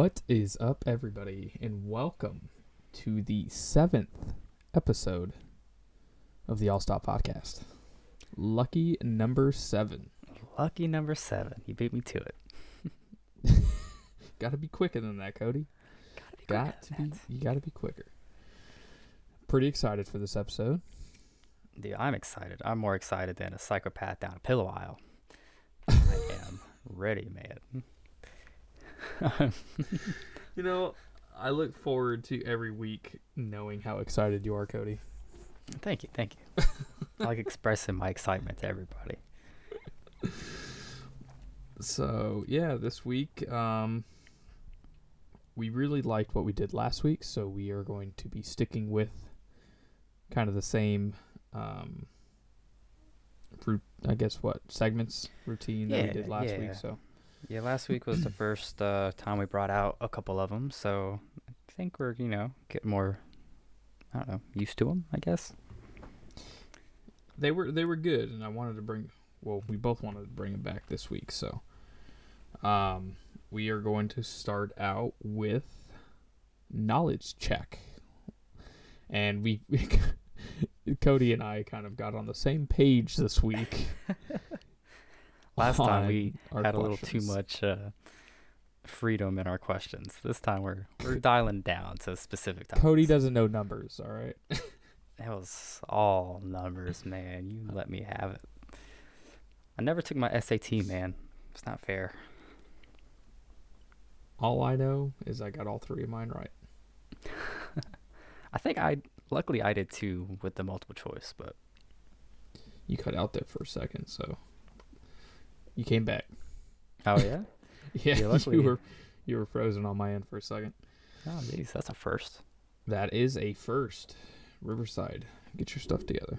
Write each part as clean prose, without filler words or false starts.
What is up, everybody, and welcome to the 7th episode of the All Stop Podcast. Lucky number 7. Lucky number 7. You beat me to it. Got to be quicker than that, Cody. You got to be quicker. Pretty excited for this episode. Dude, I'm excited. I'm more excited than a psychopath down a pillow aisle. I am ready, man. I look forward to every week knowing how excited you are, Cody. Thank you. I like expressing my excitement to everybody. So, yeah, this week, we really liked what we did last week, so we are going to be sticking with kind of the same, segments, routine that we did last week, so. Yeah, last week was the first time we brought out a couple of them, so I think we're, getting more, used to them, I guess. They were good, and we both wanted to bring them back this week, so we are going to start out with knowledge check. And we Cody and I kind of got on the same page this week. Last time we had a little too much freedom in our questions. This time we're dialing down to specific topics. Cody doesn't know numbers, all right? It was all numbers, man. You let me have it. I never took my SAT, man. It's not fair. All I know is I got all 3 of mine right. I think luckily I did too with the multiple choice, but you cut out there for a second, so you came back. Oh yeah? Yeah, you were frozen on my end for a second. Oh geez, that's a first. That is a first. Riverside, get your stuff together.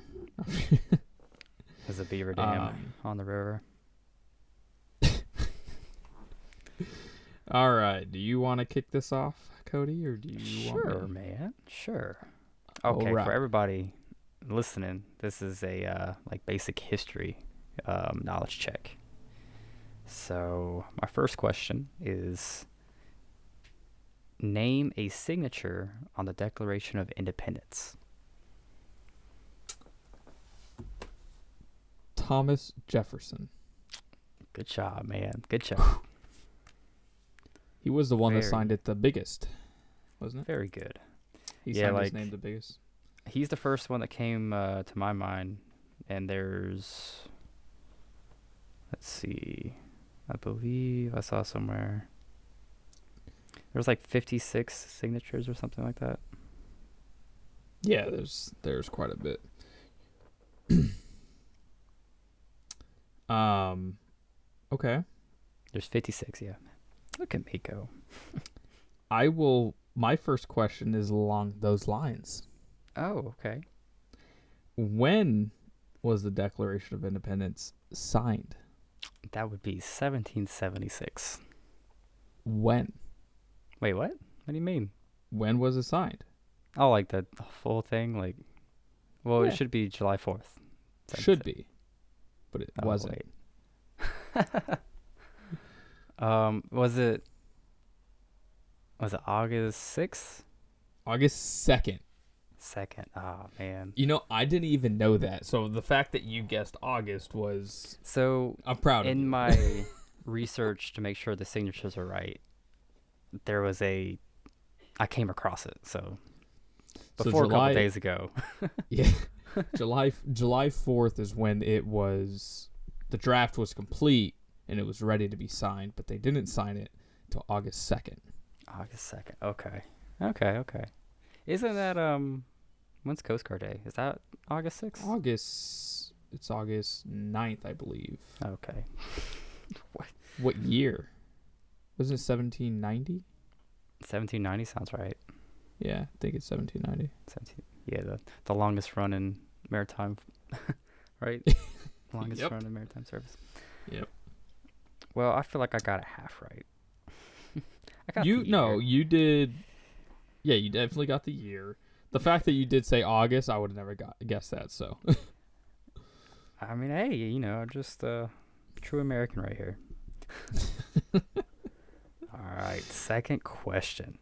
There's a beaver dam on the river. All right, do you want to kick this off, Cody, or do you want me? Sure, man. Sure. Okay, right. For everybody listening, this is a basic history knowledge check. So my first question is, name a signature on the Declaration of Independence. Thomas Jefferson. Good job, man. Good job. He was the one that signed it the biggest, wasn't it? Very good. He signed his name the biggest. He's the first one that came to my mind, and there's, let's see, I believe I saw somewhere, there's like 56 signatures or something like that. Yeah, there's quite a bit. Okay. There's 56, yeah. Look at me go. My first question is along those lines. Oh, okay. When was the Declaration of Independence signed? That would be 1776. When? Wait, what? What do you mean? When was it signed? Oh, like the full thing? It should be July 4th. Should be. But it wasn't. Wait. Was it August 6th? August 2nd. 2nd. Oh, man. I didn't even know that. So the fact that you guessed August was... So I'm proud of you. In my research to make sure the signatures are right, I came across it. So before a couple days ago. Yeah. July 4th is when the draft was complete and it was ready to be signed, but they didn't sign it until August 2nd. August 2nd. Okay. Isn't that when's Coast Guard Day? Is that August 6th? It's August 9th, I believe. Okay. What year? Wasn't it 1790? 1790 sounds right. Yeah, I think it's 1790. Yeah, the longest run in maritime, right? Longest run in maritime service. Yep. Well, I feel like I got it half right. You did. Yeah, you definitely got the year. The fact that you did say August, I would have never guessed that. So. I mean, hey, just true American right here. All right, second question.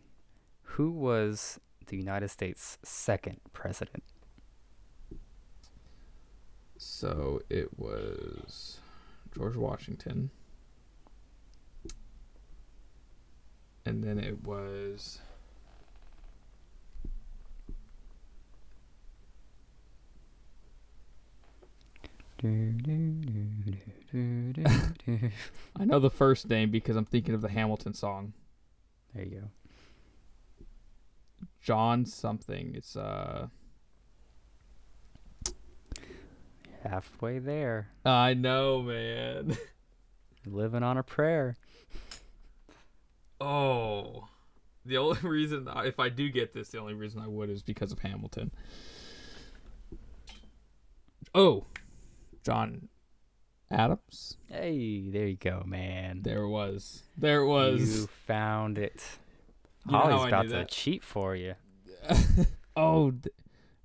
Who was the United States' second president? So it was George Washington. And then it was I know the first name because I'm thinking of the Hamilton song. There you go. John something. It's Halfway there. I know, man. Living on a prayer. Oh. The only reason if I do get this, the only reason I would is because of Hamilton. Oh. John Adams. Hey, there you go, man. There it was. There it was. You found it. You know how Holly's I about knew to that? cheat for you. Oh,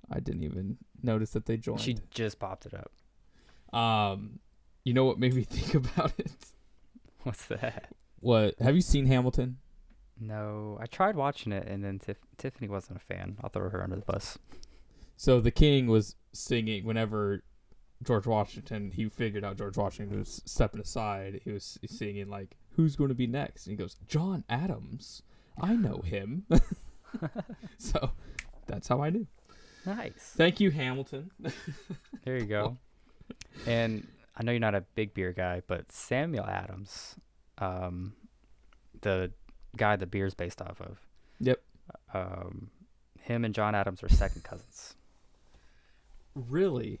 I didn't even notice that they joined. She just popped it up. You know what made me think about it? What's that? What? Have you seen Hamilton? No, I tried watching it, and then Tiffany wasn't a fan. I'll throw her under the bus. So the king was singing whenever George Washington, he figured out George Washington was stepping aside. He was singing like, "Who's going to be next?" And he goes, "John Adams. I know him." So that's how I knew. Nice. Thank you, Hamilton. There you go. And I know you're not a big beer guy, but Samuel Adams, the guy the beer's based off of. Yep. Him and John Adams are second cousins. Really?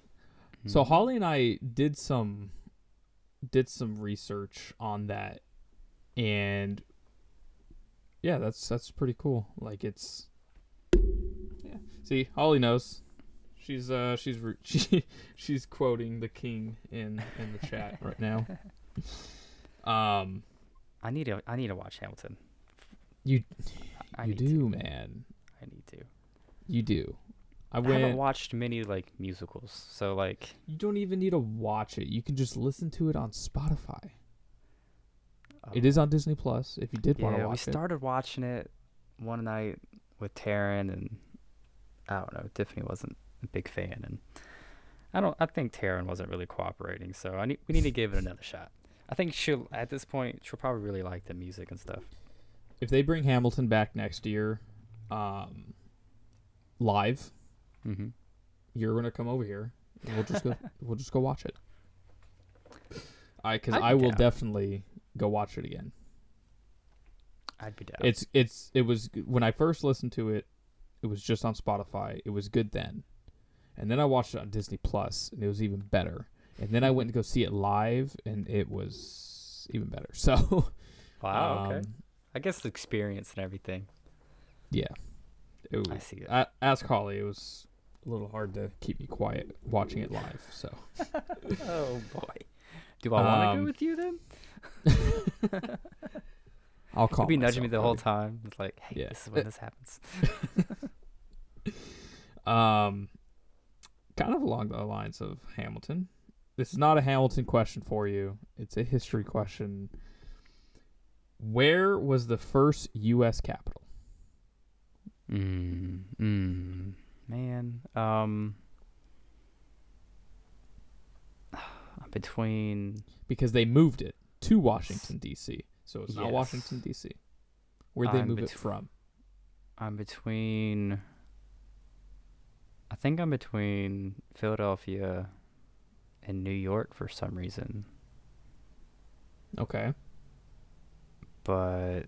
So Holly and I did some research on that, and yeah, that's pretty cool. Like it's See, Holly knows. She's quoting the king in the chat right now. I need to watch Hamilton. You I you need do, to. man. I need to. You do. I haven't watched many like musicals, so like You don't even need to watch it. You can just listen to it on Spotify. It is on Disney Plus if you did want to yeah, watch we started watching it one night with Taryn, and I don't know, Tiffany wasn't a big fan, and I think Taryn wasn't really cooperating, so we need to give it another shot. I think at this point she'll probably really like the music and stuff. If they bring Hamilton back next year, live, you're gonna come over here. And we'll just go watch it. I will definitely go watch it again. I'd be down. It was when I first listened to it, it was just on Spotify. It was good then, and then I watched it on Disney Plus, and it was even better. And then I went to go see it live, and it was even better. So, wow, okay. I guess the experience and everything. Yeah, I see it. Ask Holly. It was a little hard to keep me quiet watching it live. So, oh boy, do I want to go with you then? I'll call. You'll be nudging me the whole Holly. time. It's like, hey, this is when this happens. Kind of along the lines of Hamilton. This is not a Hamilton question for you. It's a history question. Where was the first U.S. capital? Man. I'm between. Because they moved it to Washington, D.C. So it's not Yes. Washington, D.C. Where'd they move it from? I'm between. I think I'm between Philadelphia and New York for some reason. Okay. But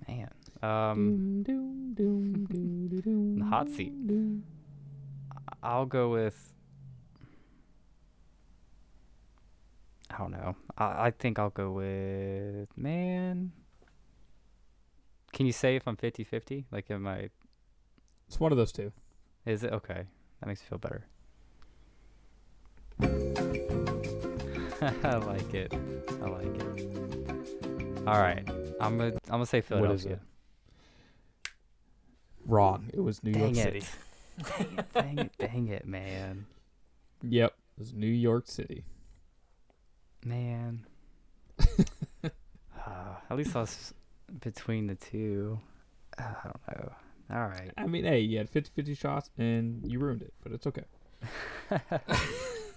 man, the hot seat. I'll go with. I don't know. I think I'll go with man. Can you say if I'm 50-50? Like, am I? It's one of those two. Is it okay? That makes me feel better. I like it. All right, I'm gonna say Philadelphia. What is it? Wrong. It was New York City. Dang it, man. Yep. It was New York City. Man. At least I was between the two. I don't know. All right. I mean, hey, you had 50-50 shots and you ruined it, but it's okay.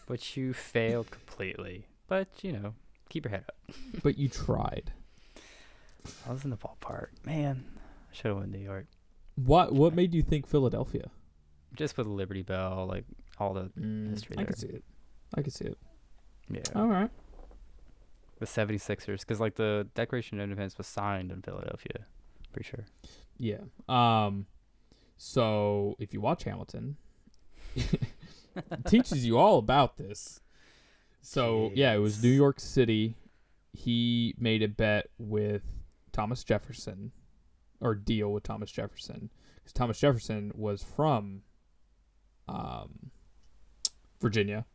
But you failed completely. But, keep your head up. But you tried. I was in the ballpark. Man, I should have went New York. What made you think Philadelphia? Just with the Liberty Bell, like all the history there. I can see it. Yeah. All right. The 76ers, because like the Declaration of Independence was signed in Philadelphia. Pretty sure. Yeah. So if you watch Hamilton, it teaches you all about this. So yeah, it was New York City. He made a bet with Thomas Jefferson, or deal with Thomas Jefferson, because Thomas Jefferson was from Virginia.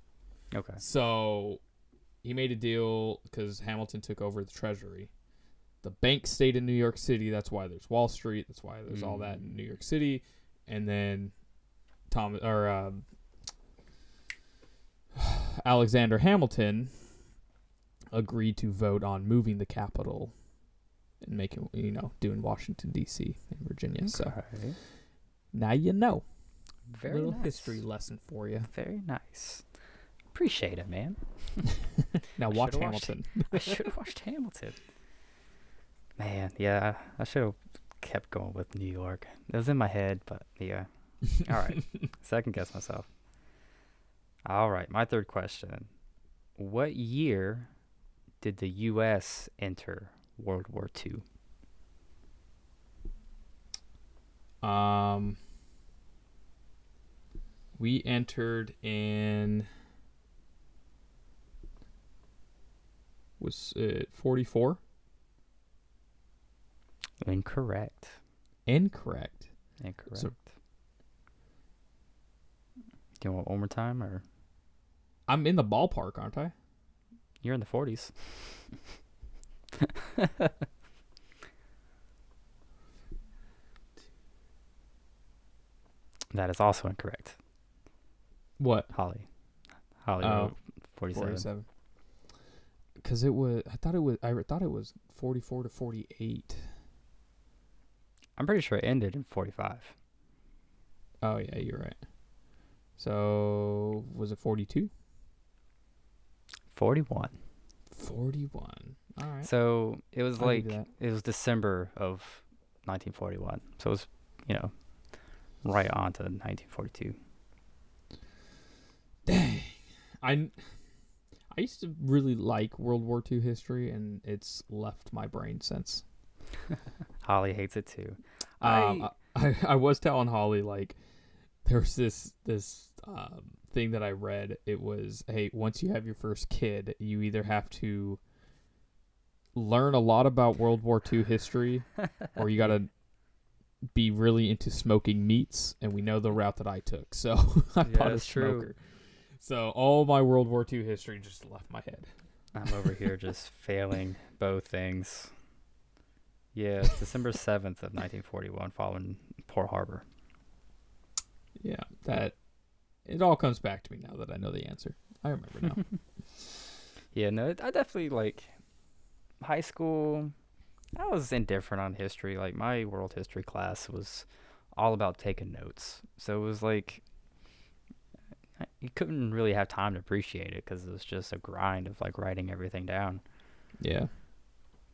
Okay. So he made a deal because Hamilton took over the treasury. The bank stayed in New York City. That's why there's Wall Street. That's why there's all that in New York City. And then Alexander Hamilton agreed to vote on moving the capital and making, doing Washington, D.C. in Virginia. So Okay. now you know. Very Little nice. history lesson for you. Very nice. Appreciate it, man. Now I watch should've Hamilton. I should have watched Hamilton. Man, yeah, I should have kept going with New York. It was in my head, but yeah. All right. Second guess myself. All right, my third question. What year did the U.S. enter World War II? We entered in, was it 44? Incorrect. Incorrect. Do you want one more time, or I'm in the ballpark, aren't I? you're in the 40s? That is also incorrect. What? Holly Oh, wrote 47. 47. Because I thought it was 44 to 48. I'm pretty sure it ended in 45. Oh yeah, you're right. So was it 42? 41. 41. All right. So it was I'll give you like, that. it was December of 1941. So it was, right on to 1942. Dang. I used to really like World War II history, and it's left my brain since. Holly hates it too. I was telling Holly, like, there's this thing that I read. It was, hey, once you have your first kid, you either have to learn a lot about World War II history, or you got to be really into smoking meats, and we know the route that I took. So I bought a that's true. smoker. So all my World War II history just left my head. I'm over here just failing both things. Yeah, it's December 7th of 1941, following Pearl Harbor. Yeah, that it all comes back to me now that I know the answer. I remember now. Yeah, no, I definitely, like, high school, I was indifferent on history. Like, my world history class was all about taking notes. So it was like, you couldn't really have time to appreciate it because it was just a grind of, like, writing everything down. Yeah.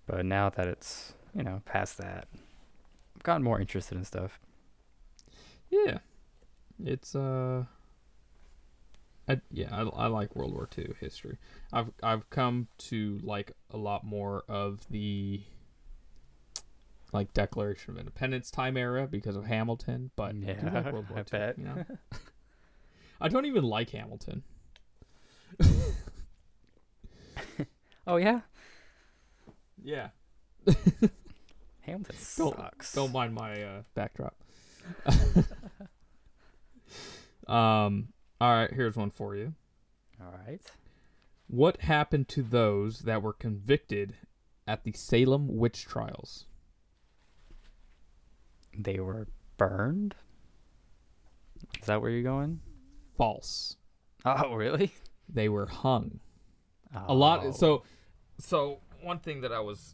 But now that it's, past that, I've gotten more interested in stuff. Yeah. It's I like World War II history. I've come to like a lot more of the like Declaration of Independence time era because of Hamilton, but Yeah, I do like World War I II. bet. I don't even like Hamilton. Oh, yeah? Yeah. Hamilton sucks. Don't mind my backdrop. All right, here's one for you. All right. What happened to those that were convicted at the Salem witch trials? They were burned? Is that where you're going? False. Oh, really? They were hung. Oh. A lot. So one thing that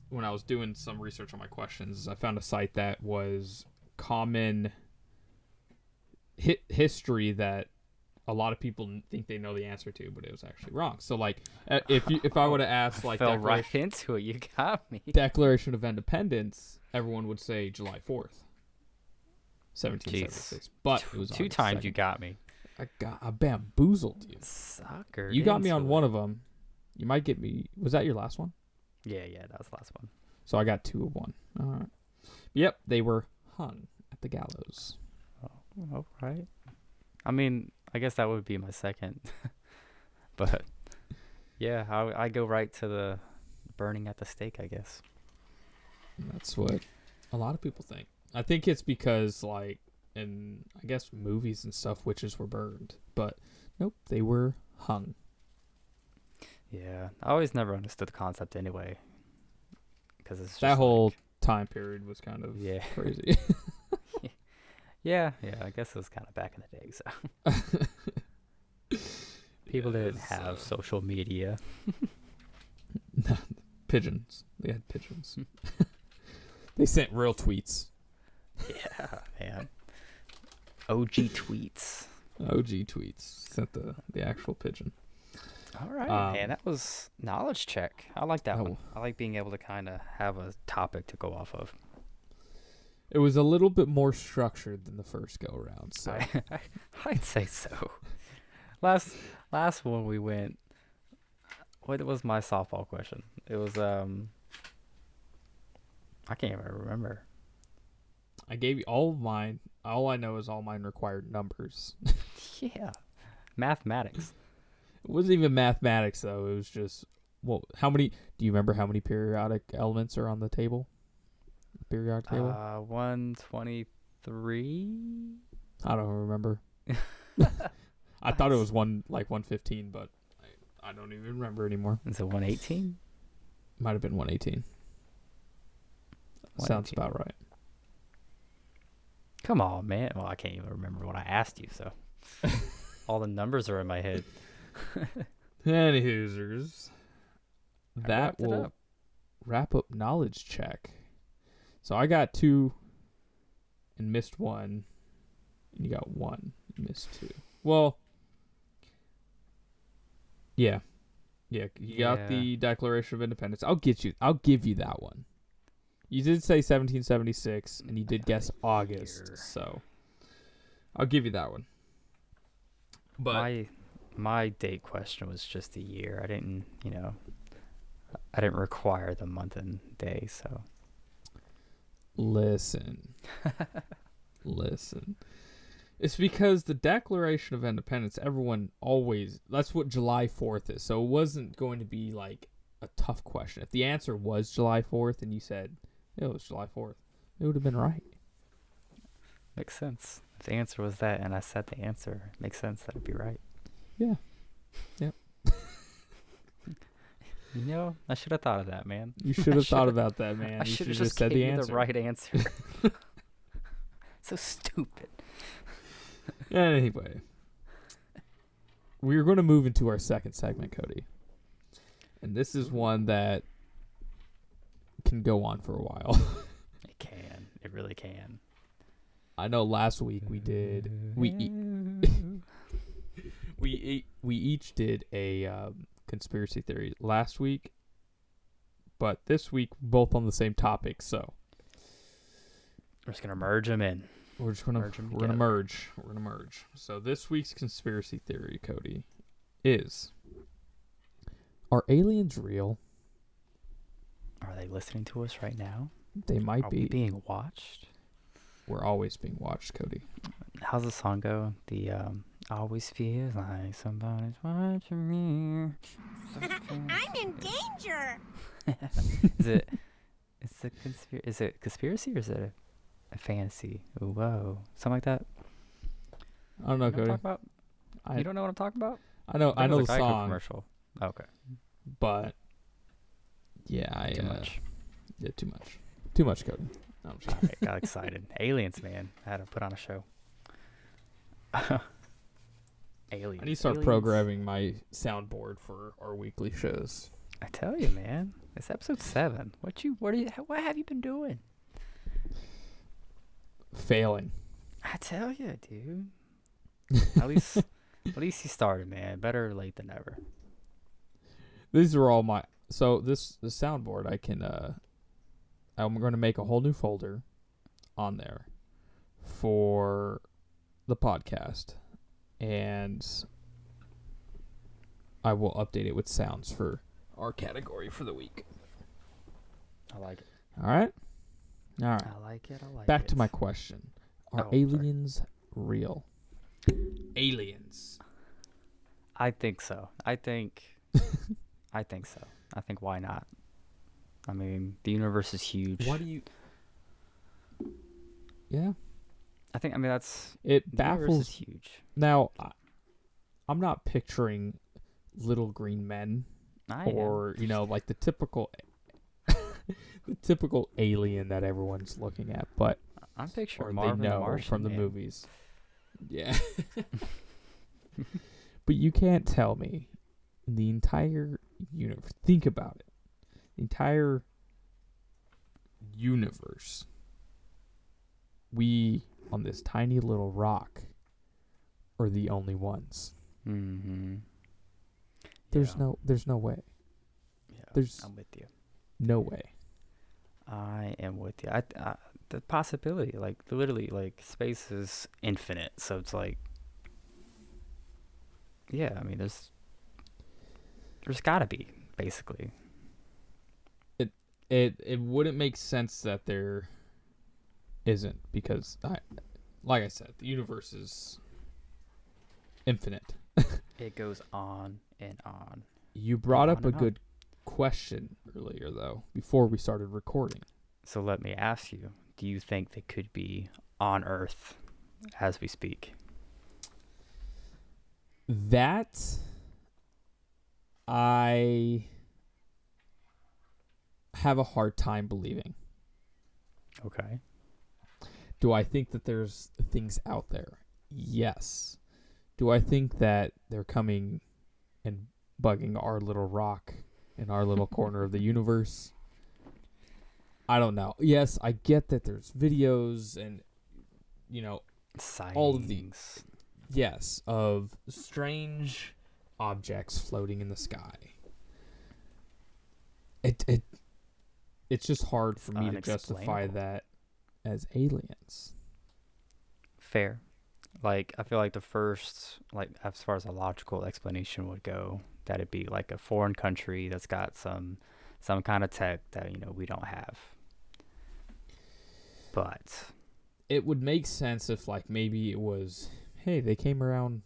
when I was doing some research on my questions, I found a site that was common history that a lot of people think they know the answer to, but it was actually wrong. So like, if I would have asked like fell right into it, you got me. Declaration of Independence, everyone would say July 4th, 1776. Jeez. But it was Two times you got me. I bamboozled you. Sucker. You got me on one of them. You might get me. Was that your last one? Yeah, that was the last one. So I got 2 of 1. All right. Yep, they were hung at the gallows. Oh, all right. I mean, I guess that would be my second. But yeah, I go right to the burning at the stake, I guess. That's what a lot of people think. I think it's because, like, in, I guess, movies and stuff, witches were burned. But nope, they were hung. Yeah, I always never understood the concept anyway. Because it's just that whole time period was kind of crazy. Yeah, I guess it was kind of back in the day, so. People didn't have social media. Pigeons. They had pigeons. They sent real tweets. Yeah, man. OG tweets. Sent the actual pigeon. All right, man. That was knowledge check. I like that one. I like being able to kind of have a topic to go off of. It was a little bit more structured than the first go around, so I'd say so. Last one we went. What was my softball question? It was I can't even remember. I gave you all of mine. All I know is all mine required numbers. Yeah, mathematics. It wasn't even mathematics though. It was just how many? Do you remember how many periodic elements are on the table? Periodic table? 123. I don't remember. I thought it was 115, but I don't even remember anymore. Is it 118? Might have been 118. Sounds about right. Come on, man. Well, I can't even remember what I asked you, so all the numbers are in my head. Any hoosers. That will wrap up knowledge check. So I got 2 and missed 1. And you got 1 and missed 2. Well, yeah. You got the Declaration of Independence. I'll give you that one. You did say 1776 and you did guess August, so I'll give you that one. But my date question was just a year. I didn't require the month and day, so Listen. It's because the Declaration of Independence, that's what July 4th is. So it wasn't going to be like a tough question. If the answer was July 4th and you said it was July 4th, it would have been right. Makes sense. If the answer was that and I said the answer, it makes sense that it'd be right. Yeah. Yep. I should have thought of that, man. You should have thought about that, man. I should have just said the right answer. So stupid. Anyway, we're going to move into our second segment, Cody. And this is one that can go on for a while. It can. It really can. I know last week we each did a conspiracy theory last week, but this week both on the same topic, so we're just going to merge them in. We're gonna merge. So this week's conspiracy theory, Cody, is: are aliens real? Are they listening to us right now? They might be. Are we being watched? We're always being watched, Cody. How's the song go? Always feels like somebody's watching me. I'm in danger. Is it conspiracy or is it a fantasy? Ooh, whoa, something like that. I don't know, You Cody. know what I'm talking about? You don't know what I'm talking about? I know the song. Commercial. Okay. But yeah, Too much. Yeah, too much. Too much, Cody. No, I'm just kidding. Alright, got excited. Aliens, man. I had to put on a show. Aliens. I need to start Aliens. programming my soundboard for our weekly shows. I tell you, man. It's episode 7. What have you been doing? Failing. I tell you, dude. At least you started, man. Better late than never. These are all my. So the soundboard, I'm going to make a whole new folder on there for the podcast, and I will update it with sounds for our category for the week. I like it. All right. I like it. Back to my question: are aliens real? Aliens. I think so. I think so. I think why not? I mean, the universe is huge. Why do you? Yeah. I mean, that's it the baffles. universe is huge. Now, I'm not picturing little green men or like the typical alien that everyone's looking at, but I'm picturing or Marvin they know the Martian from the Man. movies. Yeah. But you can't tell me the entire universe. Think about it. The entire universe. We on this tiny little rock are the only ones. Mm-hmm. There's no way. Yeah, I'm with you. No way. I am with you. The possibility, like literally, like space is infinite, so it's like, yeah. I mean, there's gotta be basically. It wouldn't make sense that there isn't, because like I said, the universe is infinite. It goes on and on. You brought up a good question earlier, though, before we started recording. So let me ask you, do you think they could be on Earth as we speak? That I have a hard time believing. Okay. Do I think that there's things out there? Yes. Do I think that they're coming and bugging our little rock in our little corner of the universe? I don't know. Yes, I get that there's videos and, Sightings. all of these. Yes, of strange objects floating in the sky. It's just hard for me to justify that as aliens. Fair. Like, I feel like the first, like, as far as a logical explanation would go, that it'd be like a foreign country that's got some kind of tech that, we don't have. But it would make sense if, like, maybe it was, hey, they came around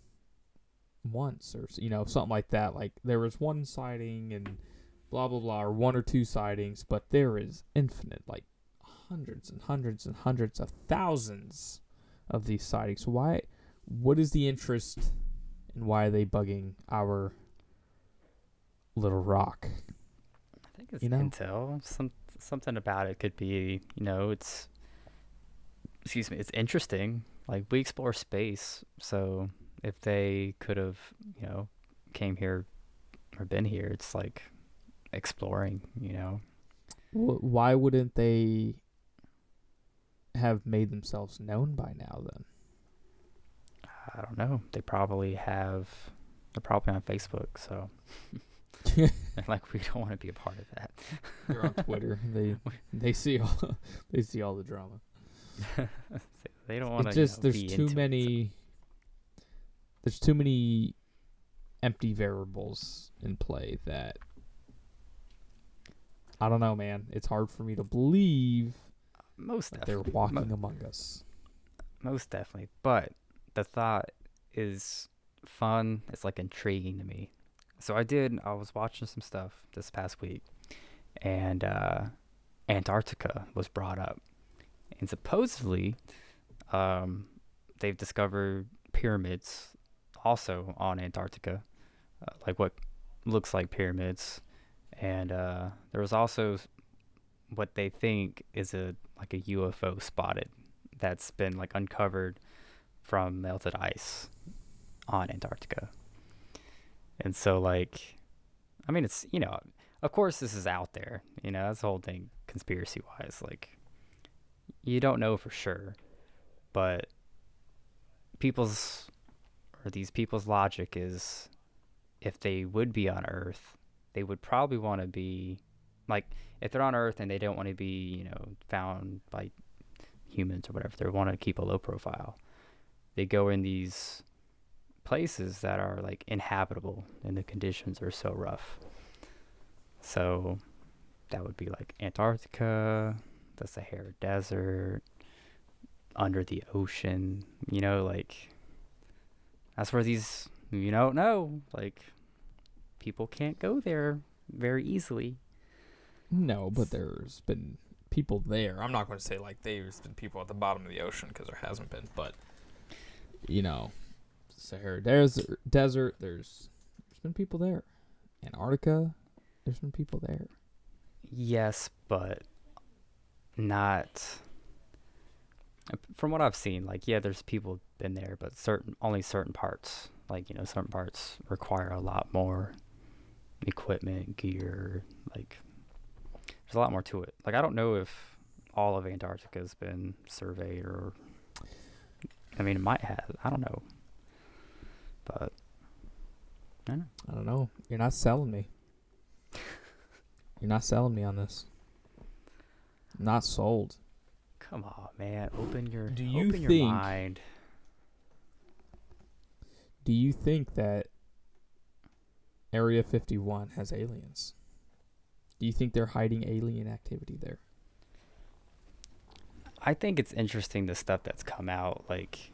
once, or something like that. Like, there was one sighting and blah blah blah, or one or two sightings, but there is infinite, like, hundreds and hundreds and hundreds of thousands of these sightings. What is the interest, and why are they bugging our little rock? I think it's intel. Something about it could be, it's interesting. Like, we explore space, so if they could have, came here or been here, it's like exploring, Why wouldn't they have made themselves known by now then? I don't know. They're probably on Facebook, so like, we don't want to be a part of that. They're on Twitter. They see all the drama. They don't want to. There's too many. There's too many empty variables in play that I don't know, man. It's hard for me to believe that they're walking among us. Most definitely, but the thought is fun. It's like intriguing to me. So I was watching some stuff this past week, and Antarctica was brought up, and supposedly they've discovered pyramids also on Antarctica, like what looks like pyramids, and there was also what they think is a UFO spotted that's been, like, uncovered from melted ice on Antarctica. And so, like, I mean, it's, of course, this is out there. You know, that's the whole thing, conspiracy wise. Like, you don't know for sure, but people's these people's logic is, if they would be on Earth, they would probably want to be, like, if they're on Earth and they don't want to be, found by humans or whatever, they want to keep a low profile. They go in these places that are like inhabitable and the conditions are so rough. So that would be like Antarctica, the Sahara Desert, under the ocean, like, that's where these, like, people can't go there very easily. No, but there's been people there. I'm not going to say like there's been people at the bottom of the ocean, because there hasn't been, but Sahara Desert, there's been people there. Antarctica, there's been people there. Yes, but not, from what I've seen, like, yeah, there's people been there, but only certain parts. Like, certain parts require a lot more equipment, gear, like, there's a lot more to it. Like, I don't know if all of Antarctica has been surveyed, or, I mean, it might have. I don't know. But, I don't know. You're not selling me. You're not selling me on this. I'm not sold. Come on, man. Open your think, mind. Do you think that Area 51 has aliens? Do you think they're hiding alien activity there? I think it's interesting, the stuff that's come out, like,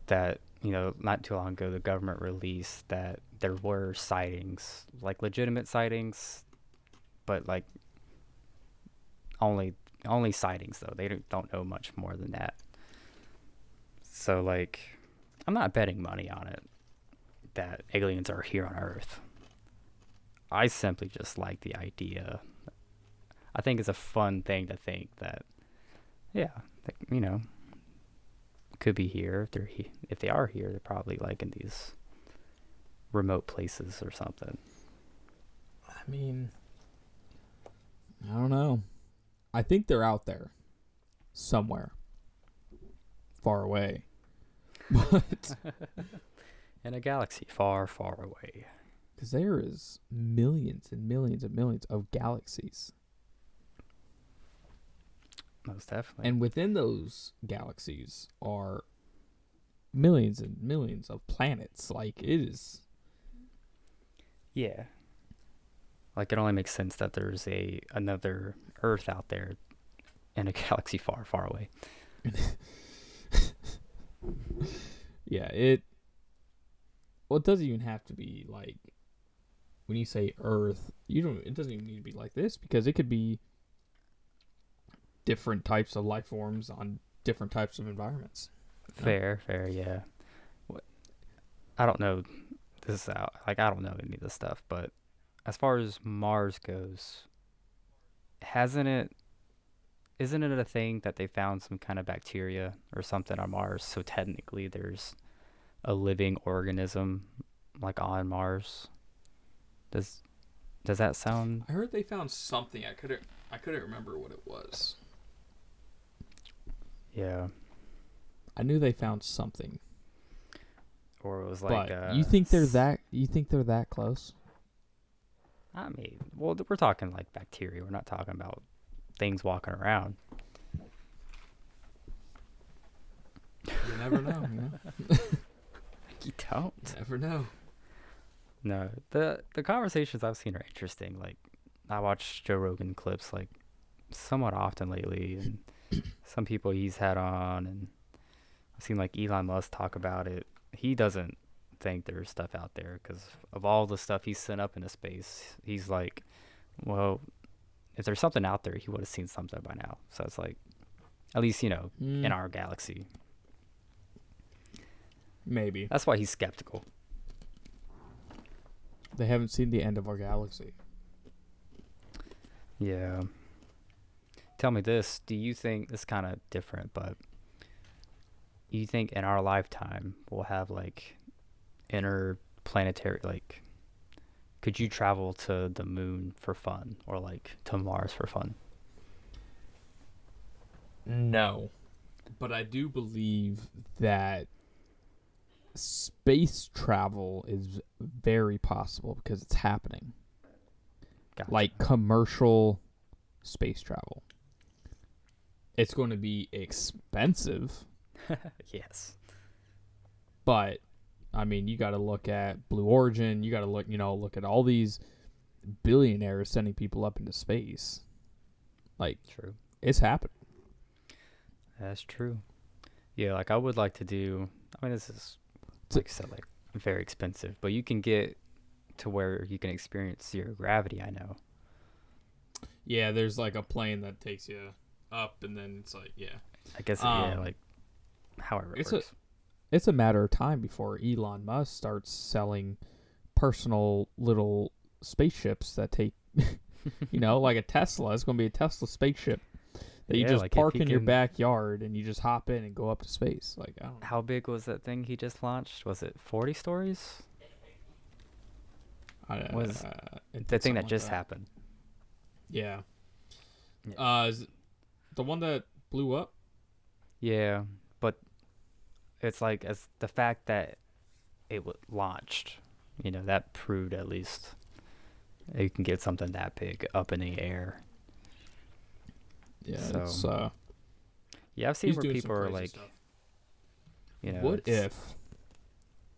that, not too long ago, the government released that there were sightings, like legitimate sightings, but like only sightings, though. They don't know much more than that. So, like, I'm not betting money on it that aliens are here on Earth. I simply just like the idea. I think it's a fun thing to think that, yeah, could be here. If they are here, they're probably like in these remote places or something. I mean, I don't know. I think they're out there somewhere far away. But in a galaxy far, far away. Because there is millions and millions and millions of galaxies. Most definitely. And within those galaxies are millions and millions of planets. Like, it is. Yeah. Like, it only makes sense that there's another Earth out there in a galaxy far, far away. Yeah, it doesn't even have to be like, when you say Earth, it doesn't even need to be like this, because it could be different types of life forms on different types of environments. Fair, yeah. I don't know this out. Like, I don't know any of this stuff, but as far as Mars goes, isn't it a thing that they found some kind of bacteria or something on Mars? So technically there's a living organism, like, on Mars. Does that sound? I heard they found something. I couldn't remember what it was. Yeah. I knew they found something. Or it was like, but you think they're that close? I mean, well, we're talking like bacteria. We're not talking about things walking around. You never know, You don't. You never know. No, the conversations I've seen are interesting. Like, I watch Joe Rogan clips like somewhat often lately, and some people he's had on, and I've seen like Elon Musk talk about it. He doesn't think there's stuff out there because of all the stuff he's sent up into space. He's like, well, if there's something out there, he would have seen something by now. So it's like, at least, in our galaxy. Maybe. That's why he's skeptical. They haven't seen the end of our galaxy. Yeah. Tell me this. Do you think, it's kind of different, but you think in our lifetime we'll have like interplanetary, like could you travel to the moon for fun or like to Mars for fun? No. But I do believe that space travel is very possible because it's happening. Gotcha. Like commercial space travel. It's going to be expensive, Yes. but I mean, you got to look at Blue Origin. You got to look at all these billionaires sending people up into space. Like, True. it's happening. That's true. Yeah, like I would like to do. I mean, this is like I said, like very expensive, but you can get to where you can experience zero gravity. I know. Yeah, there's like a plane that takes you up, and then it's like, yeah. I guess yeah, like however it works. It's a matter of time before Elon Musk starts selling personal little spaceships that take, like a Tesla. It's going to be a Tesla spaceship that you Yeah, just like park if he in your can- backyard and you just hop in and go up to space. Like, I don't know. How big was that thing he just launched? Was it 40 stories? Was the thing that just happened? Yeah. Yeah. Is it the one that blew up? Yeah, but it's like as the fact that it launched, that proved at least you can get something that big up in the air. Yeah, So, it's Yeah, I've seen he's where doing some people are crazy like, stuff.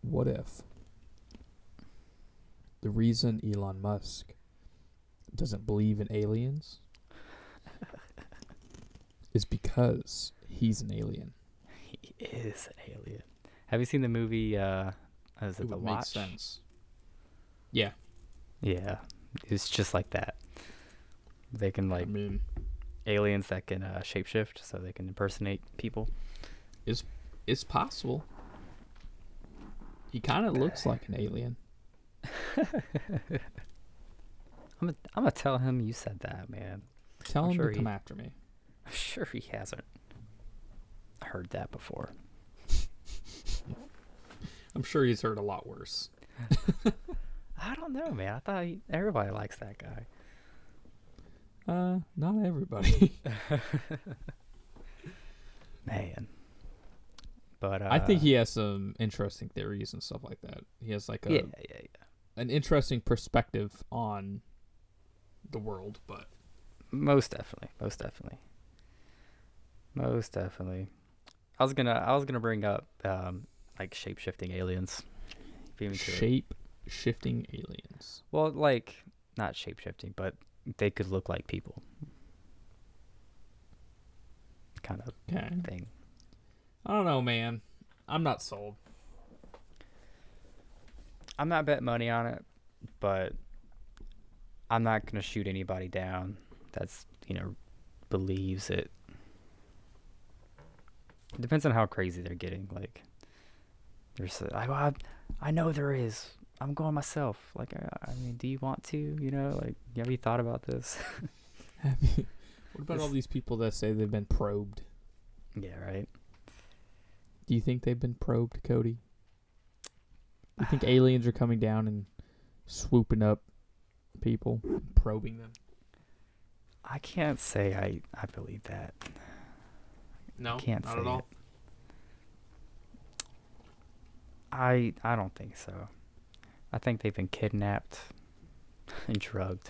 What if the reason Elon Musk doesn't believe in aliens is because he's an alien? he is an alien. Have you seen the movie? Is it The would make Watch? sense. Yeah, Yeah, it's just like that. They can I like mean, aliens that can shapeshift, so they can impersonate people. it's possible. He kind of looks like an alien. I'm gonna tell him you said that, man. Tell I'm him sure to come after me. I'm sure he hasn't heard that before. I'm sure he's heard a lot worse. I don't know, man. I thought everybody likes that guy. Not everybody. Man. But I think he has some interesting theories and stuff like that. He has like yeah. an interesting perspective on the world, but Most definitely. I was gonna bring up like shape shifting aliens. Beat me to it. shape shifting aliens. Well, like not shape shifting, but they could look like people. Kind of Okay. thing. I don't know, man. I'm not sold. I'm not betting money on it, but I'm not gonna shoot anybody down that's believes it. It depends on how crazy they're getting. Like, there's I know there is. I'm going myself. Like, I mean, do you want to? Like, have you thought about this? What about all these people that say they've been probed? Yeah, right. Do you think they've been probed, Cody? Do you think aliens are coming down and swooping up people, probing them? I can't say I believe that. No, Can't not say at all. it. I don't think so. I think they've been kidnapped and drugged.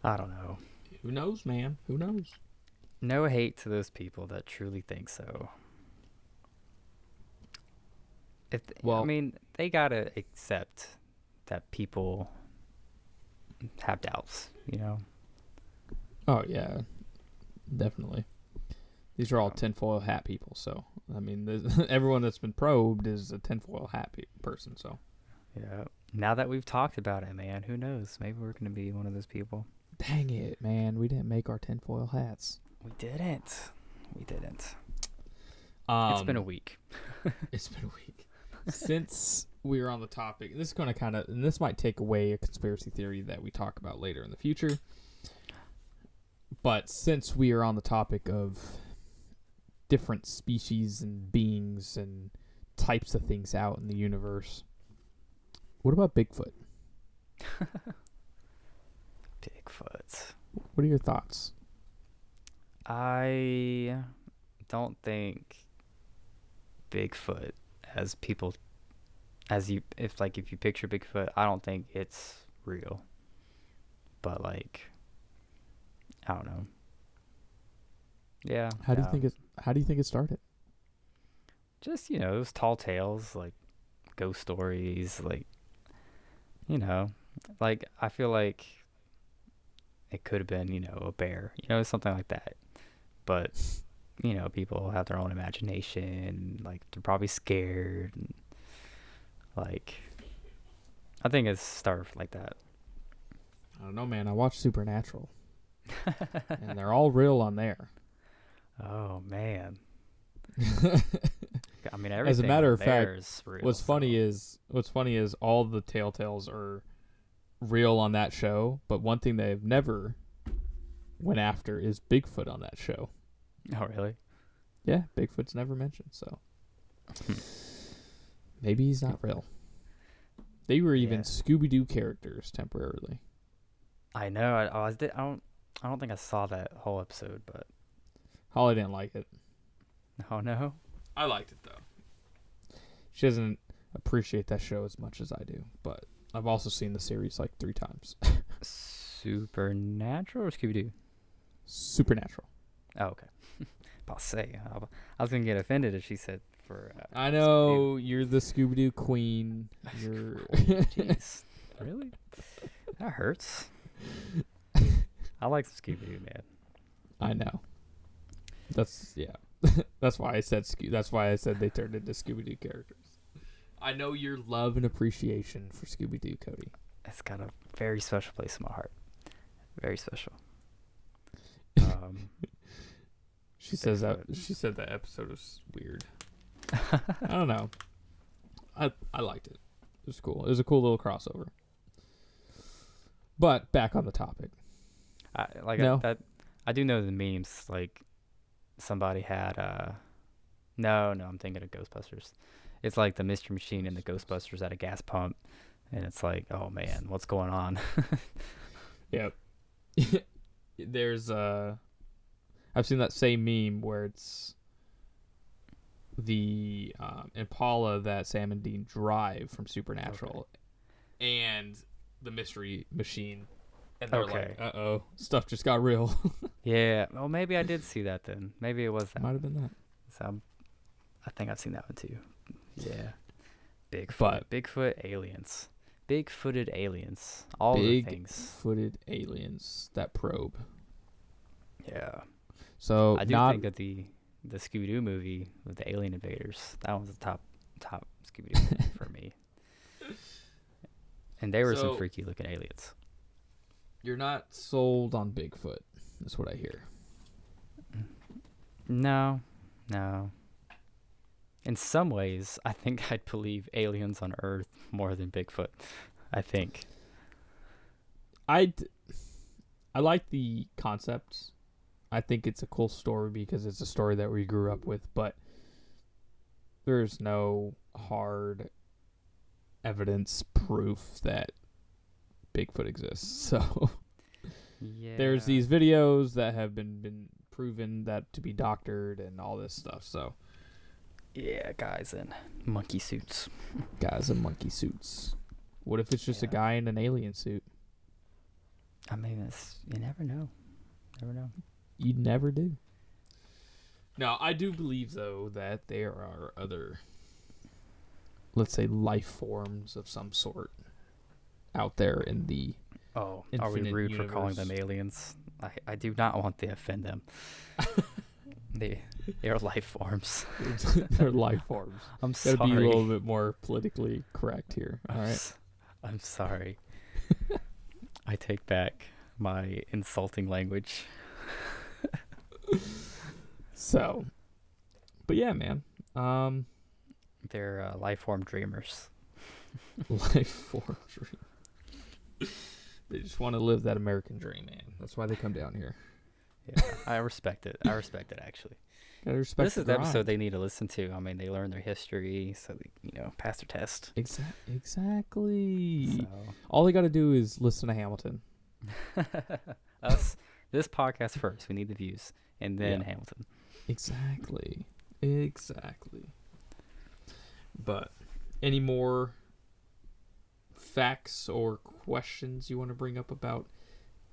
I don't know. Who knows, man? Who knows? No hate to those people that truly think so. Well- I mean, they gotta accept that people have doubts, Oh yeah, definitely. These are all tinfoil hat people. So I mean, everyone that's been probed is a tinfoil hat person. So Yeah. Now that we've talked about it, man, who knows? Maybe we're gonna be one of those people. dang it, man, we didn't make our tinfoil hats. We didn't. It's It's been a week. It's been a week. Since we are on the topic, this is going to and this might take away a conspiracy theory that we talk about later in the future. But since we are on the topic of different species and beings and types of things out in the universe, What about Bigfoot? Bigfoot. What are your thoughts? I don't think Bigfoot, as people, as you, if you picture Bigfoot, I don't think it's real. But like, I don't know. Yeah. How do you think it started? Just, those tall tales, like ghost stories, like, like I feel like it could have been, a bear, something like that. But, people have their own imagination, like they're probably scared. And, like, I think it started like that. I don't know, man. I watched Supernatural. And they're all real on there. Oh, man. I mean, everything As a matter of fact, is real, what's funny is all the telltales are real on that show, but one thing they've never went after is Bigfoot on that show. Oh, really? Yeah, Bigfoot's never mentioned, so maybe he's not real. They were even Scooby-Doo characters temporarily. I know. I don't think I saw that whole episode, but Holly didn't like it. oh no. I liked it though. She doesn't appreciate that show as much as I do, but I've also seen the series like 3 times. Supernatural or Scooby-Doo? Supernatural. Oh, okay. I'll say. I was gonna get offended if she said for. I know you're the Scooby-Doo queen. You're. Jeez, really? That hurts. I like Scooby-Doo, man. I know. That's That's why I said they turned into Scooby-Doo characters. I know your love and appreciation for Scooby-Doo, Cody. It's got a very special place in my heart. Very special. She said that episode was weird. I don't know. I liked it. It was cool. It was a cool little crossover. But back on the topic. I do know the memes. Like somebody had no, I'm thinking of Ghostbusters. It's like the Mystery Machine and the Ghostbusters at a gas pump, and it's like, oh man, what's going on? Yep. There's I've seen that same meme where it's the Impala that Sam and Dean drive from Supernatural, and the Mystery Machine, and they're like, "Uh-oh, stuff just got real." Yeah. Well, maybe I did see that then. Maybe it was that. Might have been that. So I think I've seen that one too. Yeah. Bigfoot aliens. Big-footed aliens. All the things. Big-footed aliens that probe. Yeah. So I do think of the Scooby-Doo movie with the alien invaders. That was the top Scooby-Doo movie for me. And they were some freaky looking aliens. You're not sold on Bigfoot. That's what I hear. No. In some ways, I think I'd believe aliens on Earth more than Bigfoot. I think. I like the concept. I think it's a cool story because it's a story that we grew up with, but there's no hard evidence proof that Bigfoot exists. So there's these videos that have been proven that to be doctored and all this stuff. So yeah, guys in monkey suits. What if it's just a guy in an alien suit? I mean, you never know. You never do. Now, I do believe, though, that there are other, let's say, life forms of some sort out there in the are we rude universe. For calling them aliens? I do not want to offend them. They're life forms. They're life forms. I'm sorry. Gotta be a little bit more politically correct here. All right. I'm sorry. I take back my insulting language. So, but yeah, man. They're life form dreamers. Life form dream. They just want to live that American dream, man. That's why they come down here. Yeah, I respect it. Actually. Gotta respect This the is the episode grind. they need to listen to. I mean, they learn their history, so they, pass their test. Exactly. So All they got to do is listen to Hamilton. us, this podcast first. We need the views, and then Yeah. Hamilton. Exactly. But any more facts or questions you want to bring up about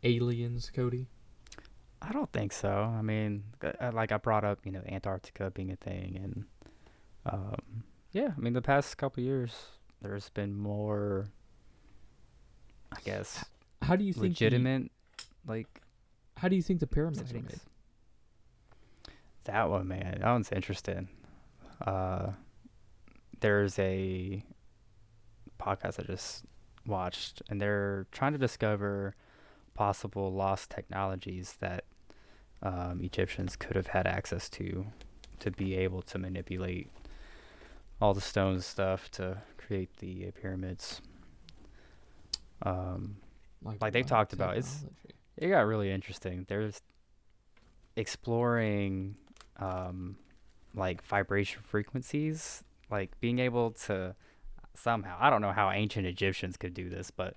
aliens, Cody? I don't think so. I mean, like I brought up, Antarctica being a thing, and yeah, I mean, the past couple years, there's been more, I guess, How do you think legitimate, like, how do you think the pyramids were sightings. made? That one, man, that one's interesting. There's a podcast I just watched, and they're trying to discover possible lost technologies that Egyptians could have had access to be able to manipulate all the stone stuff to create the pyramids. Like they've what talked about, technology? it got really interesting. There's exploring like vibration frequencies, like being able to somehow, I don't know how ancient Egyptians could do this, but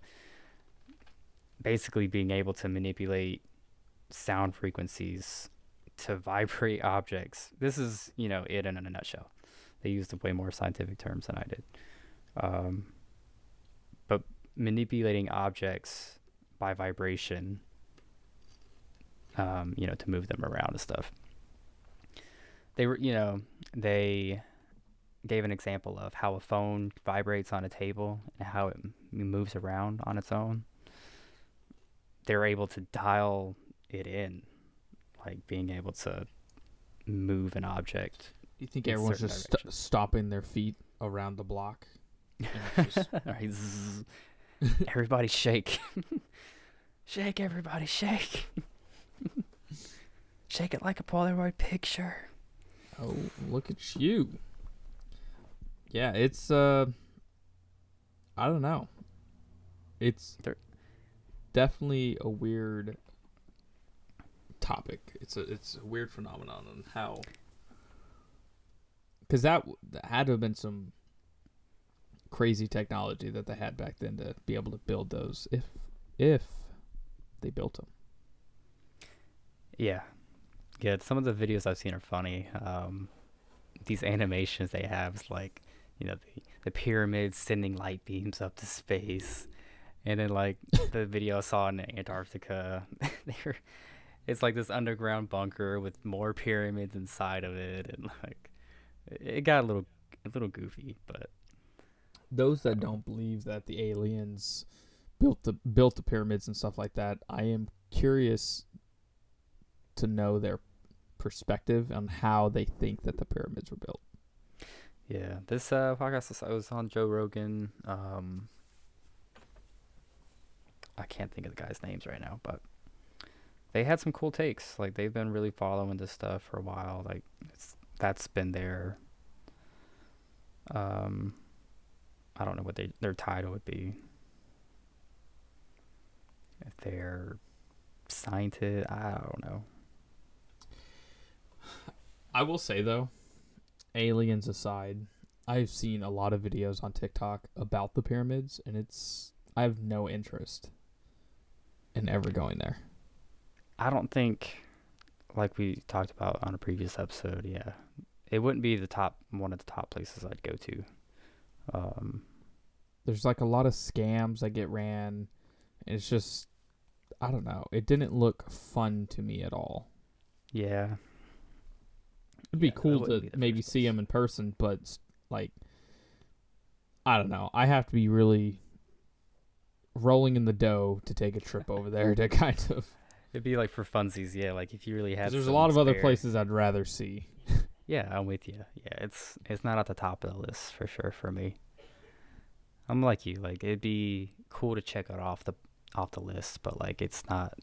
basically being able to manipulate sound frequencies to vibrate objects. This is, it in a nutshell. They used way more scientific terms than I did. But manipulating objects by vibration, to move them around and stuff. They gave an example of how a phone vibrates on a table and how it moves around on its own. They're able to dial it in, like being able to move an object. You think in everyone's certain just directions. stopping their feet around the block? And it's just- All right, zzz. Everybody shake. Shake, everybody, shake. Shake it like a Polaroid picture. Oh, look at you. Yeah, it's I don't know. It's definitely a weird topic. It's a weird phenomenon on how, because that had to have been some crazy technology that they had back then to be able to build those, if they built them. Yeah. Some of the videos I've seen are funny. These animations they have is like, the pyramids sending light beams up to space. And then like the video I saw in Antarctica, it's like this underground bunker with more pyramids inside of it, and like it got a little goofy, but Those that don't believe that the aliens built the pyramids and stuff like that, I am curious to know their perspective on how they think that the pyramids were built. yeah, this podcast I was on Joe Rogan. I can't think of the guys' names right now, but they had some cool takes. Like they've been really following this stuff for a while. Like that's been their I don't know what their title would be. If they're scientist, I don't know. I will say though, aliens aside, I've seen a lot of videos on TikTok about the pyramids, and I have no interest in ever going there. I don't think, like we talked about on a previous episode, yeah, it wouldn't be one of the top places I'd go to. There's like a lot of scams that get ran, and it's just, I don't know. It didn't look fun to me at all. Yeah. It'd be Yeah, that cool wouldn't to be the maybe first see place. them in person, but like, I don't know. I have to be really rolling in the dough to take a trip over there to kind of. It'd be like for funsies, yeah. Like if you really had. Because there's a some lot of other spare- places I'd rather see. Yeah, I'm with you. Yeah, it's not at the top of the list for sure for me. I'm like you. Like it'd be cool to check it off the list, but like it's not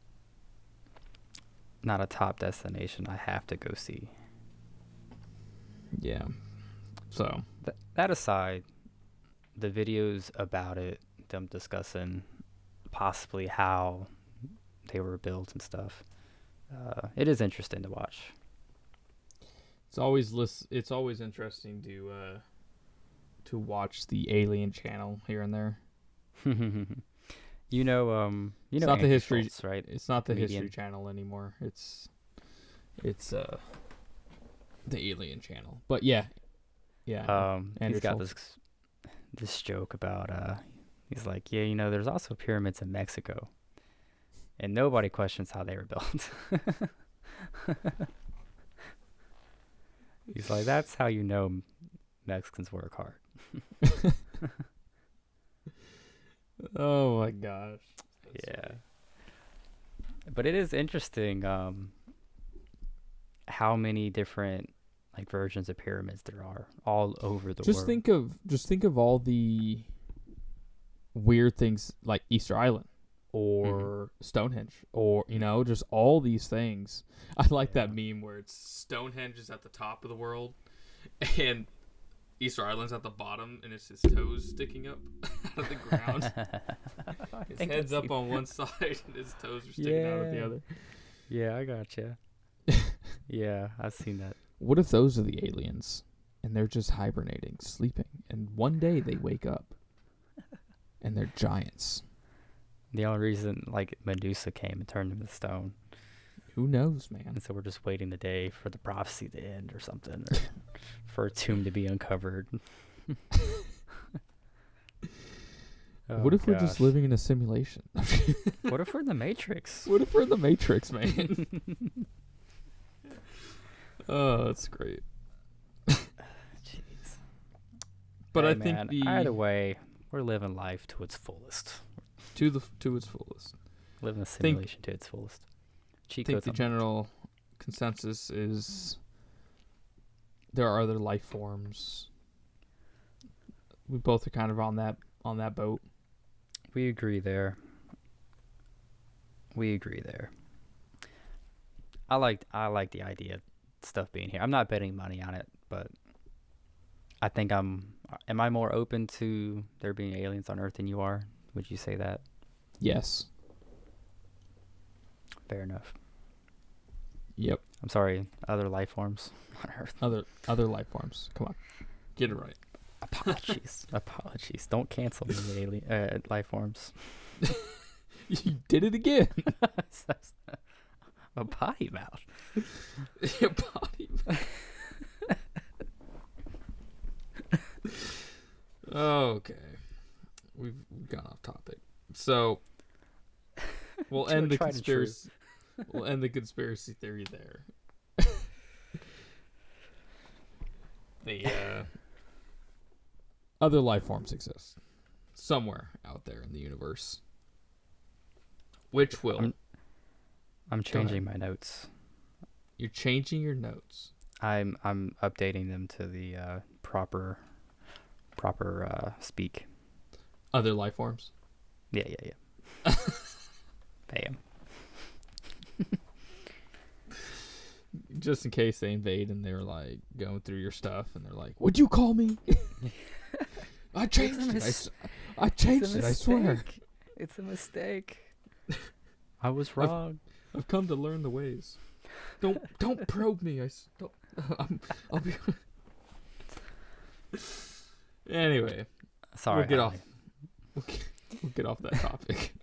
a top destination I have to go see. Yeah. So. That aside, the videos about it, them discussing possibly how they were built and stuff, it is interesting to watch. It's always interesting to watch the Alien Channel here and there. You know It's not the Andrew History. Schultz, right? It's not the Comedian. History Channel anymore. It's the Alien Channel. But yeah. Andrew He's got Schultz. this joke about he's like, yeah, there's also pyramids in Mexico, and nobody questions how they were built. He's like, that's how you know Mexicans work hard. Oh my gosh. That's Yeah. funny. But it is interesting how many different like versions of pyramids there are all over the Just world. think of all the weird things like Easter Island or Stonehenge or just all these things. I like that meme where it's Stonehenge is at the top of the world and Easter Island's at the bottom and it's his toes sticking up out of the ground. His head's up on one side and his toes are sticking out of the other. Yeah, I gotcha. Yeah, I've seen that. What if those are the aliens and they're just hibernating, sleeping, and one day they wake up and they're giants? The only reason like Medusa came and turned him to stone. Who knows, man? And so we're just waiting the day for the prophecy to end or something, or for a tomb to be uncovered. What if we're just living in a simulation? What if we're in the Matrix? What if we're in the Matrix, man? Oh, that's great. Jeez. But Hey, I think man, either way, we're living life to its fullest. to its fullest. Living a simulation to its fullest. I think the general consensus is there are other life forms. We both are kind of on that boat. We agree there. I like the idea of stuff being here. I'm not betting money on it, but I think am I more open to there being aliens on Earth than you are? Would you say that? Yes. Fair enough. Yep. I'm sorry, other life forms on Earth. Other life forms. Come on. Get it right. Apologies. Don't cancel me, alien life forms. You did it again. A potty mouth. Potty mouth. Okay. We've gone off topic. So we'll end the conspiracy. We'll end the conspiracy theory there. The other life forms exist somewhere out there in the universe, which will. I'm changing my notes. You're changing your notes. I'm updating them to the proper speak. Other life forms. Yeah. Bam. Just in case they invade and they're like going through your stuff and they're like, "What'd you call me?" I changed it. I changed it. I swear. It's a mistake. I was wrong. I've come to learn the ways. Don't probe me. I'll be. Anyway, sorry. We'll get off that topic.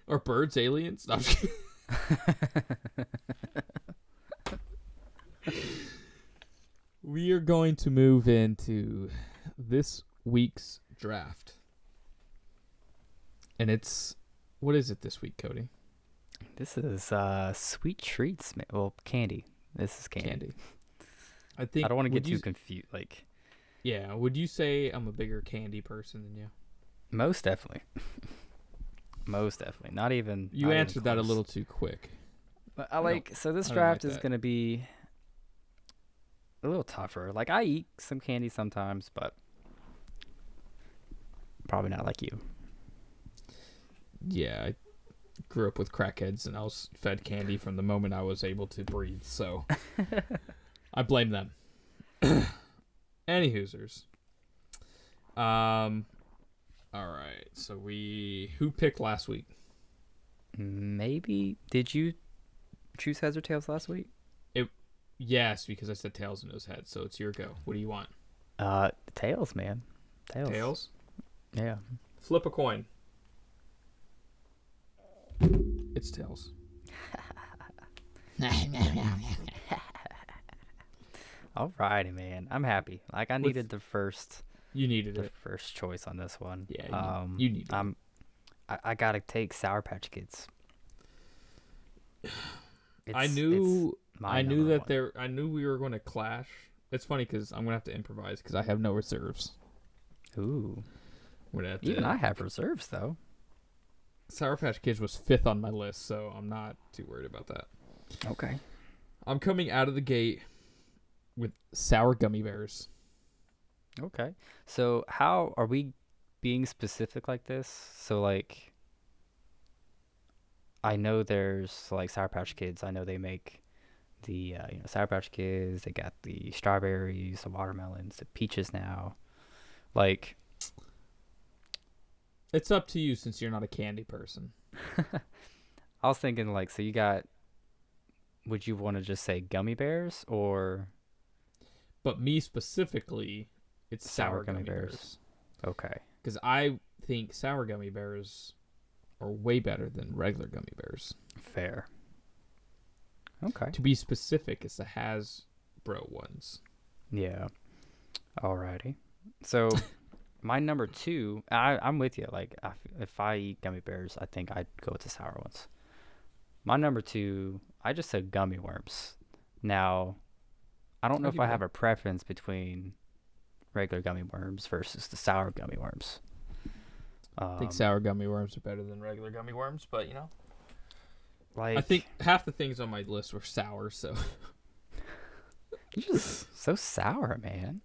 Are birds aliens? No, I'm just kidding. We are going to move into this week's draft. And what is it this week, Cody? This is sweet treats. Well, candy. This is candy. I don't want to get too confused. Yeah, would you say I'm a bigger candy person than you? Most definitely. Most definitely. Not even. You answered that a little too quick. But so this draft is going to be a little tougher. Like, I eat some candy sometimes, but probably not like you. Yeah, I grew up with crackheads and I was fed candy from the moment I was able to breathe, so I blame them. Any Hoosers. All right. So who picked last week? Maybe did you choose heads or tails last week? Yes, because I said tails in his head, so it's your go. What do you want? Tails, man. Tails. Tails? Yeah. Flip a coin. It's tails. Alrighty, man. I'm happy. Like I needed the first You needed it. first choice on this one. Yeah, you needed it. I gotta take Sour Patch Kids. I knew that one. I knew we were going to clash. It's funny because I'm gonna have to improvise because I have no reserves. Ooh. Have Even I have reserves though. Sour Patch Kids was 5th on my list, so I'm not too worried about that. Okay. I'm coming out of the gate with sour gummy bears. Okay. So how are we being specific like this? So like I know there's like Sour Patch Kids. I know they make the Sour Patch Kids. They got the strawberries, the watermelons, the peaches now. Like It's up to you since you're not a candy person. I was thinking like so you got would you want to just say gummy bears or But me specifically, it's sour gummy bears. Okay. Because I think sour gummy bears are way better than regular gummy bears. Fair. Okay. To be specific, it's the Hasbro ones. Yeah. Alrighty. So my number 2, I'm with you. Like if I eat gummy bears, I think I'd go with the sour ones. My number 2, I just said gummy worms. Now, I don't know if I have a preference between regular gummy worms versus the sour gummy worms. I think sour gummy worms are better than regular gummy worms, but like I think half the things on my list were sour, so you're just so sour, man.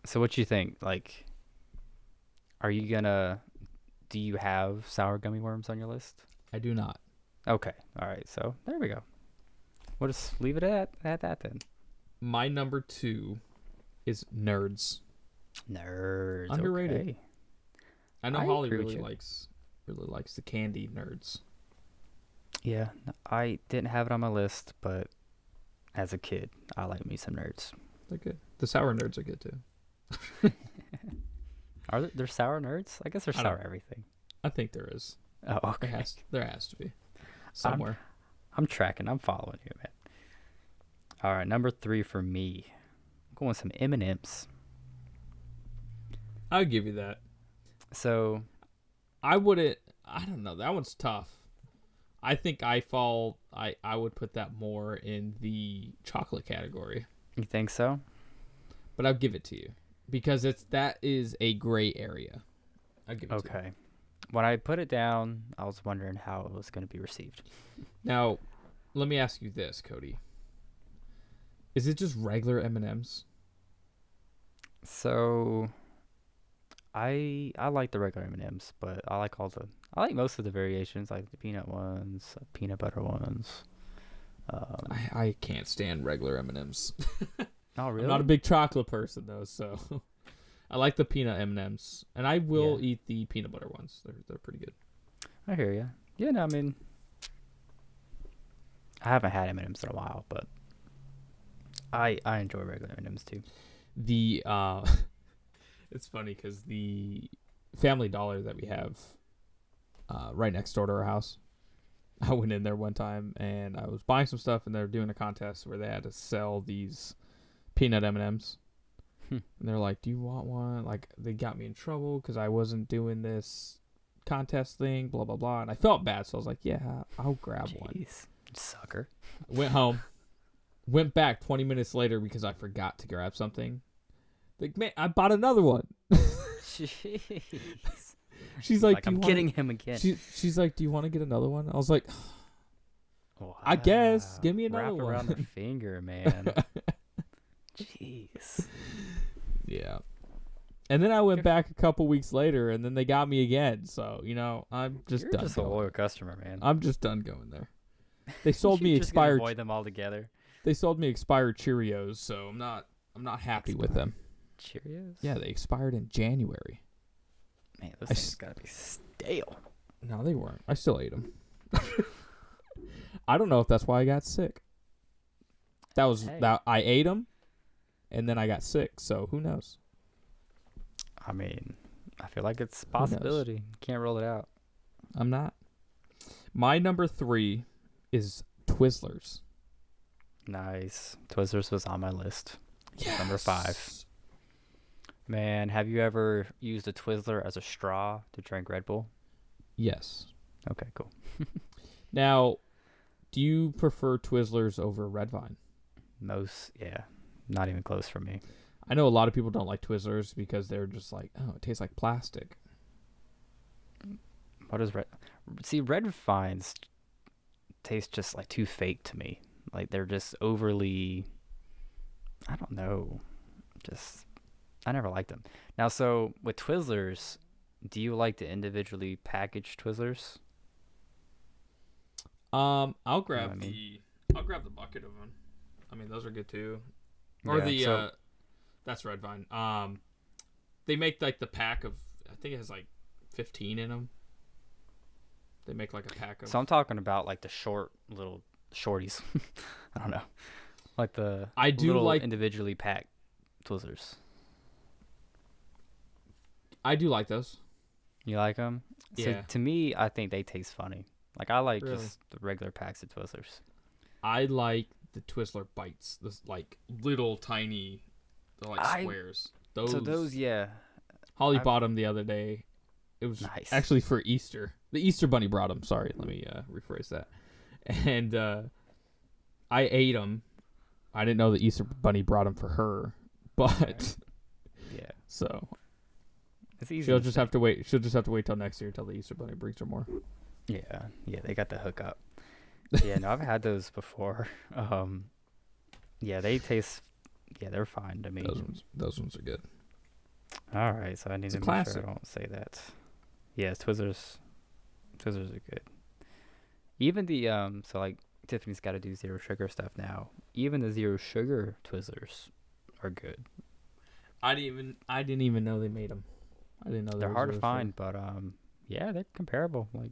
So what you think? Like, do you have sour gummy worms on your list? I do not. Okay. All right. So there we go. We'll just leave it at that then. My number 2 is Nerds. Nerds. Underrated. Okay. I know I Holly agree with really you. likes the candy Nerds. Yeah, I didn't have it on my list, but as a kid, I like me some Nerds. They're good. The sour Nerds are good too. Are there sour Nerds? I guess there's sour everything. I think there is. Oh, okay. There has to be somewhere. I'm tracking. I'm following you, man. All right, number 3 for me. I'm going with some M&Ms. I'll give you that. So, I don't know. That one's tough. I think I would put that more in the chocolate category. you think so? But I'll give it to you because that is a gray area. I'll give it to you. Okay. When I put it down, I was wondering how it was going to be received. Now, let me ask you this, Cody. Is it just regular M&Ms? So, I like the regular M&Ms, but I like most of the variations, like the peanut ones, peanut butter ones. I can't stand regular M&Ms. Oh, really? I'm not a big chocolate person though, so I like the peanut M&Ms, and I will eat the peanut butter ones. They're pretty good. I hear you. Yeah, no, I mean, I haven't had M&Ms in a while, but I enjoy regular M&Ms too. The it's funny because the Family Dollar that we have right next door to our house, I went in there one time and I was buying some stuff, and they were doing a contest where they had to sell these peanut M&Ms. And they're like, "Do you want one?" Like, they got me in trouble because I wasn't doing this contest thing, blah blah blah, and I felt bad, so I was like, "Yeah, I'll grab one." Sucker. Went home, went back 20 minutes later because I forgot to grab something. Like, man, I bought another one. Jeez. She's like, I'm kidding him again. She's like, "Do you want to get another one?" I was like, wow. "I guess. Give me another Wrap one." around their finger, man. Jeez. Yeah. And then I went back a couple weeks later, and then they got me again. So, I'm just You're done. just a loyal customer, man. I'm just done going there. They sold me You're just gonna expired. avoid them altogether. They sold me expired Cheerios, so I'm not happy with them. Cheerios? Yeah, they expired in January. Man, those things gotta be stale. No, they weren't. I still ate them. I don't know if that's why I got sick. That was Hey. that I ate them, and then I got sick. So who knows? I mean, I feel like it's a knows? possibility. Can't rule it out. I'm not. My number 3 is Twizzlers. Nice. Twizzlers was on my list. Yes. Number 5. Man, have you ever used a Twizzler as a straw to drink Red Bull? Yes. Okay, cool. Now, do you prefer Twizzlers over Red Vine? Yeah. Not even close for me. I know a lot of people don't like Twizzlers because they're just like, oh, it tastes like plastic. What is Red? See, Red Vines taste just like too fake to me. Like they're just overly. I don't know. Just I never liked them. Now, so with Twizzlers, do you like the individually packaged Twizzlers? I'll grab I mean? I'll grab the bucket of them. I mean, those are good too. Or Yeah, that's Red Vine. They make like the pack of, I think it has like 15 in them. They make like a pack of. So I'm talking about like the short little shorties. I don't know, like the I do little like individually packed Twizzlers. I do like those. You like them? So Yeah. to me, I think they taste funny. Like I like Really? just the regular packs of Twizzlers. I like the Twizzler bites. Those like little tiny, they're like squares. Those. Yeah. Holly I've- bought them the other day. It was Nice. actually for Easter. The Easter Bunny brought them. Sorry, let me rephrase that. And I ate them. I didn't know the Easter Bunny brought them for her, but Yeah. so It's easy. she'll to just say. have to wait. She'll just have to wait till next year till the Easter Bunny brings her more. Yeah. Yeah, they got the hookup. Yeah, no, I've had those before. Yeah, they taste. Yeah, they're fine to me. Those ones are good. All right, so I need It's a to make sure classic. I don't say that. Yeah, Twizzlers are good. Even the so like Tiffany's got to do zero sugar stuff now. Even the zero sugar Twizzlers are good. I didn't even know they made them. I didn't know They're hard to find, but yeah, they're comparable. Like,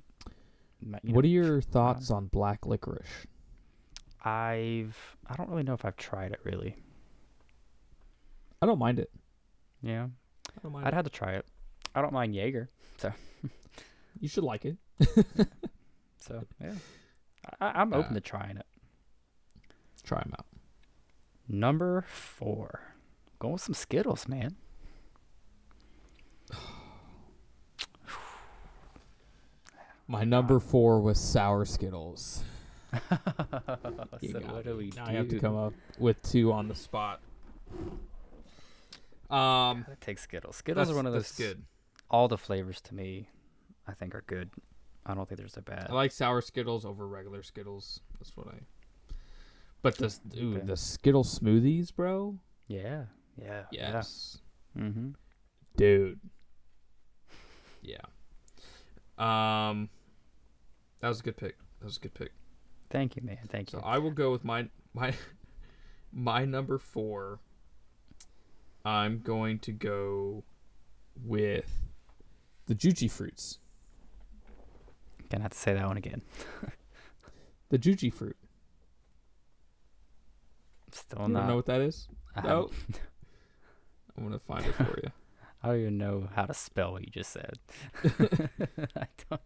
What are your thoughts on black licorice? I don't really know if I've tried it really. I don't mind it. Yeah, I don't mind I'd it. have to try it. I don't mind Jaeger, You should like it. so yeah, I'm open Yeah. to trying it. Try them out. Number 4, going with some Skittles, man. My number 4 was sour Skittles. You So got what do me. we Now do? I have to come up with 2 on the spot. Gotta take Skittles. Skittles are one of that's those. good. All the flavors to me, I think, are good. I don't think there's a bad. I like sour Skittles over regular Skittles. That's what I. But Okay. the Skittle smoothies, bro. Yeah. Yes, Mm-hmm. dude. Yeah. That was a good pick. Thank you, man. Thank So you. I will go with my number 4. I'm going to go with the Juji fruits. Gonna have to say that one again. The Juji fruit. Still You not. don't know what that is? I No. haven't- I'm gonna find it for you. I don't even know how to spell what you just said. I don't.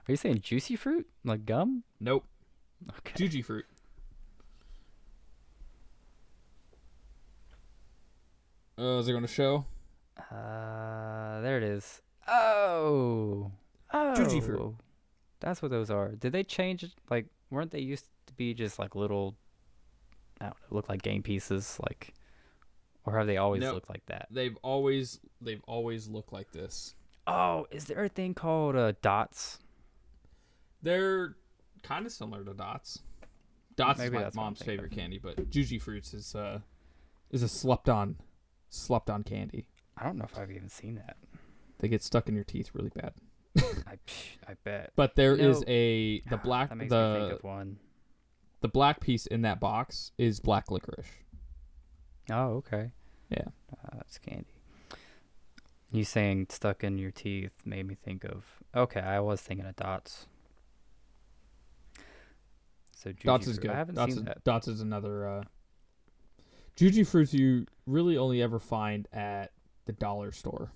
Are you saying juicy fruit like gum? Nope. Okay. Juji fruit. Is it going to show? There it is. Oh. Juji fruit. Oh. That's what those are. Did they change it? Like, weren't they used to be just like little, I don't know, look like game pieces? Like, or have they always No. looked like that? They've always looked like this. Oh, is there a thing called dots? They're kind of similar to Dots. Dots Maybe is my that's what I'm mom's thinking favorite of. candy, but Juji fruits is a slept on candy. I don't know if I've even seen that. They get stuck in your teeth really bad. I bet. But there You is know, the black That makes me think of one. the black piece in that box is black licorice. Oh, okay. Yeah. That's candy. You saying stuck in your teeth made me think of. Okay, I was thinking of dots. So Juji Dots is Fruit. good. I haven't Dots seen is, that. Dots is another. Juji fruits you really only ever find at the dollar store.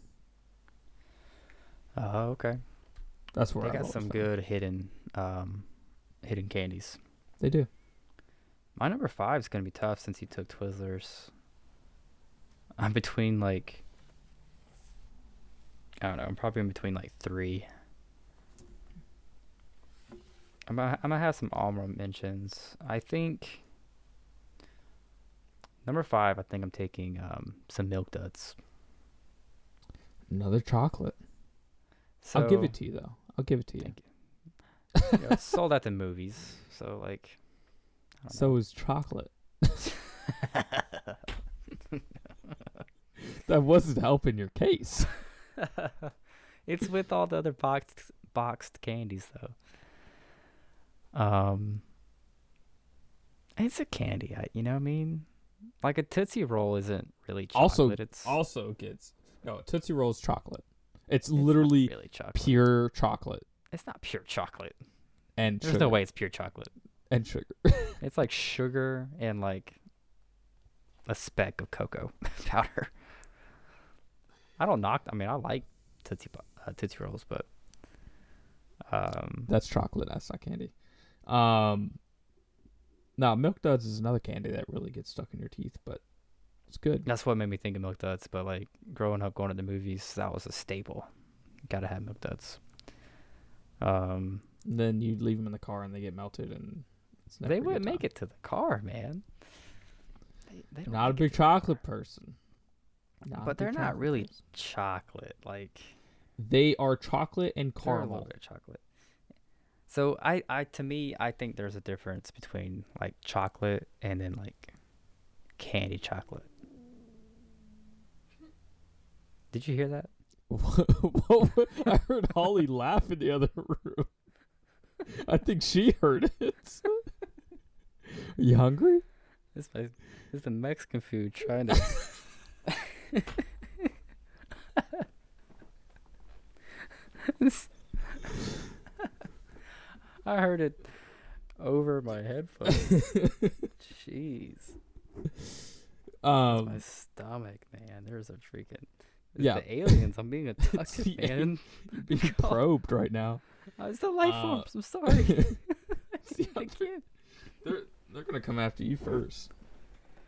Oh, okay. That's where They I've got always some found good hidden candies. They do. My number 5 is gonna be tough since you took Twizzlers. I'm between like, I don't know. I'm probably in between like 3. I'm gonna have some honorable mentions. I think number 5. I think I'm taking some Milk Duds. Another chocolate. So, I'll give it to you though. I'll give it to you. Thank you. It's sold at the movies, so like. I don't So know. is chocolate. That wasn't helping your case. It's with all the other boxed candies though. It's a candy. You know what I mean? Like a Tootsie Roll isn't really chocolate. Also gets Tootsie Roll is chocolate. It's It's not literally really chocolate. pure chocolate It's not pure chocolate. and There's sugar. no way it's pure chocolate. And sugar. It's like sugar and like a speck of cocoa powder. I don't knock. I mean, I like Tootsie Rolls, but That's chocolate. That's not candy. Now Milk Duds is another candy that really gets stuck in your teeth, but it's good. that's what made me think of Milk Duds. But like growing up, going to the movies, that was a staple. Gotta have Milk Duds. And then you leave them in the car and they get melted, and it's never They a good wouldn't make time. it to the car, man. They don't Not a make it big to the car. chocolate person. Not a But big they're not chocolate really person. chocolate. Like They are chocolate and they're a little caramel. bit of chocolate. So to me, I think there's a difference between like chocolate and then like candy chocolate. Did you hear that? I heard Holly laugh in the other room. I think she heard it. Are you hungry? This is the Mexican food trying to. I heard it over my headphones. Jeez. That's my stomach, man. There's a freaking. It's Yeah. the aliens. I'm being It's abducted, the man. Being probed right now. It's the Lifeforms. I'm sorry. See, I can't. They're gonna come after you first.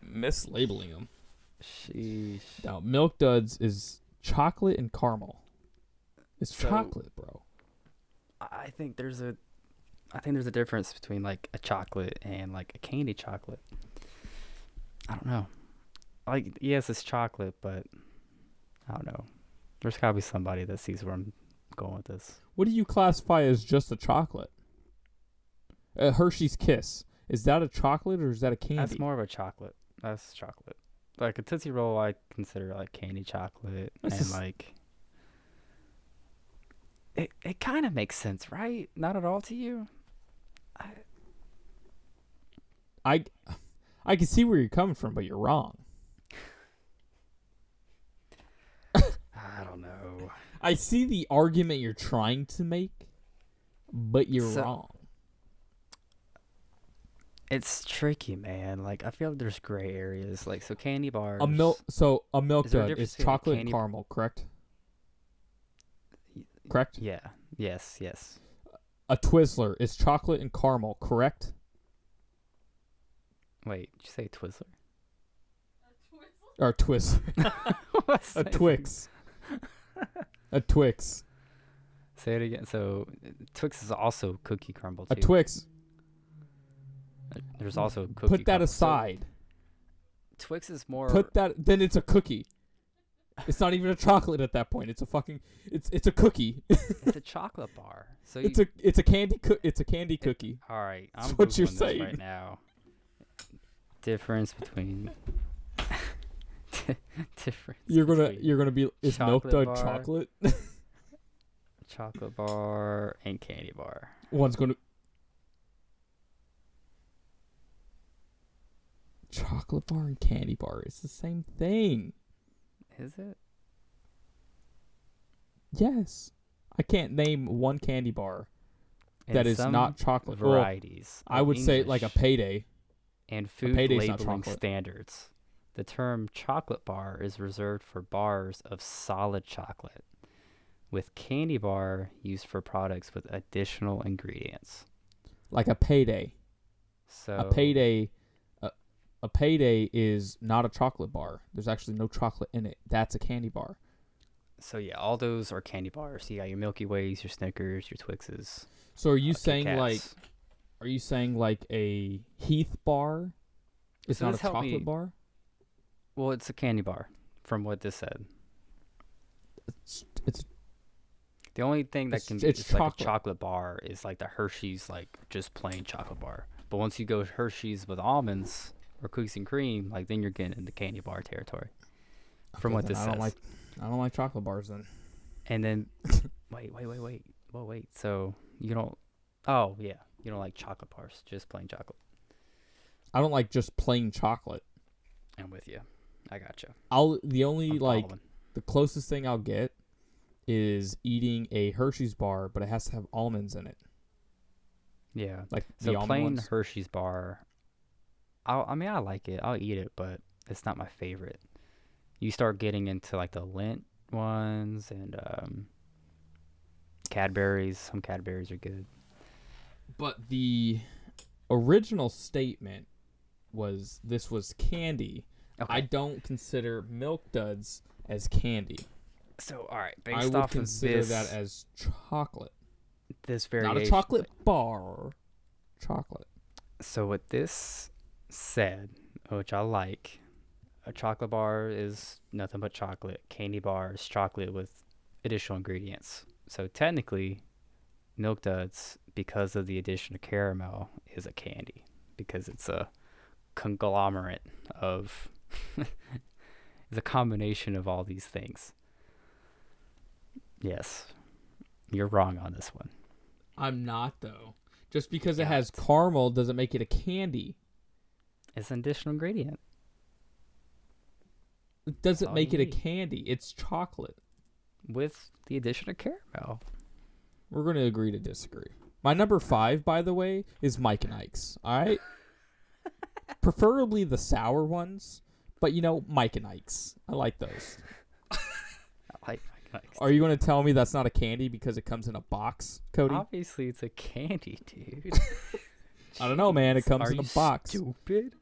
Mislabeling them. Sheesh. Now, Milk Duds is chocolate and caramel. It's So- chocolate, bro. I think there's a difference between like a chocolate and like a candy chocolate. I don't know. Like, yes, it's chocolate, but I don't know. There's gotta be somebody that sees where I'm going with this. What do you classify as just a chocolate? Hershey's Kiss. Is that a chocolate or is that a candy? That's more of a chocolate. That's chocolate. Like a Tootsie Roll, I consider like candy chocolate, That's and just- like it kind of makes sense, right? Not at all to you. I can see where you're coming from, but you're wrong. I don't know. I see the argument you're trying to make, but you're So- wrong. It's tricky, man. Like I feel like there's gray areas. Like so, candy bars. A milk Is there a dud difference is between a chocolate and candy- caramel, correct? Correct. Yeah. Yes. A Twizzler is chocolate and caramel, correct? Wait, did you say Twizzler? Or Twist. A Twix. A Twix. Say it again. So, Twix is also cookie crumble too. A Twix. There's also cookie. Put that crumble. So, aside. Twix is more. Then it's a cookie. It's not even a chocolate at that point. It's a fucking it's a cookie. It's a chocolate bar. So it's a candy cookie. All right, I'm That's what you're Googling this saying. right now. Difference between. Difference. You're between gonna be is Milk chocolate Dud bar. chocolate? chocolate bar and candy bar. One's gonna chocolate bar and candy bar. It's the same thing. Is it? Yes. I can't name one candy bar that is some not chocolate. varieties. I of would say like a English payday. and food payday's not labeling chocolate. standards. The term chocolate bar is reserved for bars of solid chocolate, with candy bar used for products with additional ingredients. Like a payday. So A payday. A payday is not a chocolate bar. There's actually no chocolate in it. That's a candy bar. So yeah, all those are candy bars. You got your Milky Ways, your Snickers, your Twixes. So are you Kit saying like? Kats. Are you saying like a Heath bar? It's So not a this helped chocolate me- bar. Well, it's a candy bar, from what this said. It's The only thing that It's- can be it's just like a chocolate. chocolate bar is like the Hershey's, like just plain chocolate bar. But once you go Hershey's with almonds or cookies and cream, like then you're getting into candy bar territory. From okay, what then this I says. don't like chocolate bars then. And then, wait. Well, wait. So you don't? Oh yeah, you don't like chocolate bars, just plain chocolate. I don't like just plain chocolate. I'm with you. I gotcha. The only I'm like following. the closest thing I'll get is eating a Hershey's bar, but it has to have almonds in it. Yeah. Like So the almond plain ones. Hershey's bar. I mean, I like it. I'll eat it, but it's not my favorite. You start getting into like the Lindt ones and Cadbury's. Some Cadbury's are good. But the original statement was this was candy. Okay. I don't consider Milk Duds as candy. So all right, I based would off of consider this, that as chocolate. this variation. Not a chocolate bar. Chocolate. So what this said, which I like, a chocolate bar is nothing but chocolate. Candy bar is chocolate with additional ingredients. So technically, Milk Duds, because of the addition of caramel, is a candy because it's a conglomerate of it's a combination of all these things. Yes, you're wrong on this one. I'm not though. Just because it Yeah. has caramel doesn't make it a candy. It's an additional ingredient. It doesn't all make you it a need. candy. It's chocolate. With the addition of caramel. We're going to agree to disagree. My number 5, by the way, is Mike and Ike's. All right? Preferably the sour ones, but Mike and Ike's. I like those. I like Are you going to tell me that's not a candy because it comes in a box, Cody? Obviously, it's a candy, dude. I don't know, man. It Jeez, comes are in a you box. Stupid.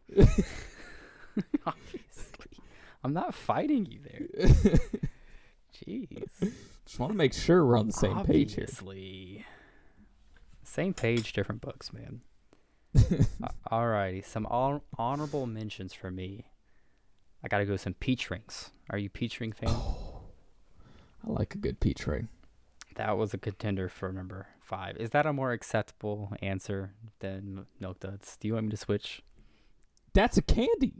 Obviously, I'm not fighting you there. Jeez. Just want to make sure we're on the same page here. Obviously. Same page, different books, man. Alrighty, some honorable mentions for me. I gotta go some peach rings. Are you peach ring fan? I like a good peach ring. That was a contender for number 5. Is that a more acceptable answer than Milk Duds? Do you want me to switch? That's a candy.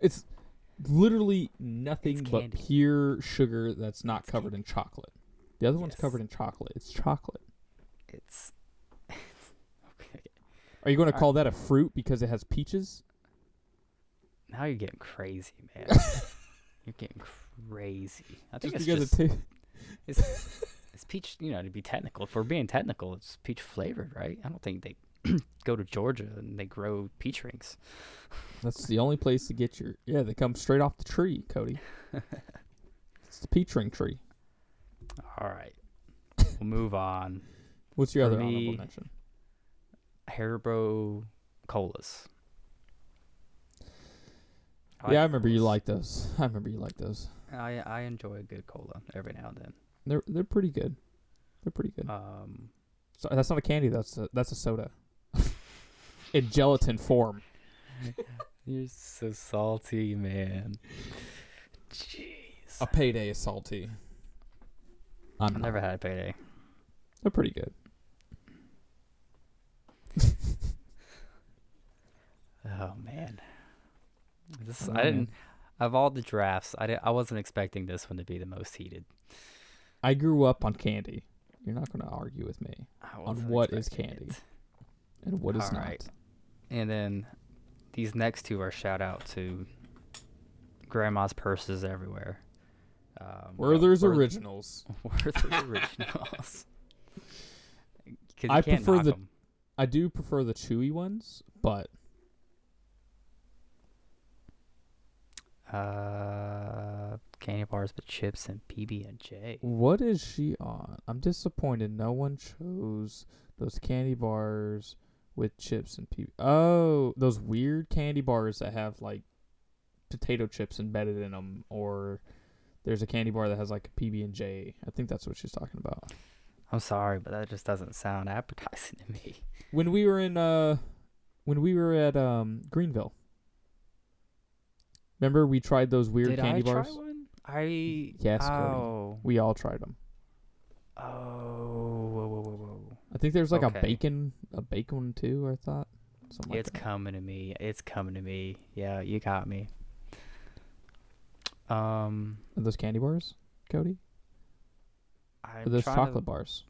It's literally nothing It's but candy. pure sugar that's not It's covered in chocolate. The other one's Yes. covered in chocolate. It's chocolate. It's okay. Are you going to All call that a fruit because it has peaches? Now you're getting crazy, man. You're getting crazy. I think Just it's because just it's it's peach. To be technical. If we're being technical, it's peach flavored, right? I don't think they go to Georgia and they grow peach rings. that's the only place to get your. Yeah, they come straight off the tree, Cody. It's the peach ring tree. All right, we'll move on. What's your For other me- honorable mention? Haribo colas. Yeah, I like remember you colas. like those. I remember you like those. I enjoy a good cola every now and then. They're pretty good. They're pretty good. Um, So that's not a candy. That's a soda. In gelatin form. you're so salty, man. Jeez. A payday is salty. I've never had a payday. They're pretty good. Oh man, this Oh, I didn't. man. Of all the drafts, I wasn't expecting this one to be the most heated. I grew up on candy. You're not going to argue with me I on wasn't what is expecting candy it. and what is All not. right. And then these next two are shout out to grandma's purses everywhere. Werther's Werther- Originals. Werther's Originals. Because I you can't prefer knock the- 'em. I do prefer the chewy ones, but Candy bars with chips and PB&J. what is she on? I'm disappointed. No one chose those candy bars with chips and PB. Oh, those weird candy bars that have like potato chips embedded in them, or there's a candy bar that has like a PB&J. I think that's what she's talking about. I'm sorry, but that just doesn't sound appetizing to me. When we were at Greenville. Remember we tried those weird Did candy I bars? try one? Yes, Cody. Oh. We all tried them. Oh. Whoa, whoa, whoa, whoa. I think there's like Okay. a bacon one too, I thought. Something like It's that. coming to me. It's coming to me. Yeah, you got me. Are those candy bars, Cody? Or I'm those trying chocolate to, bars?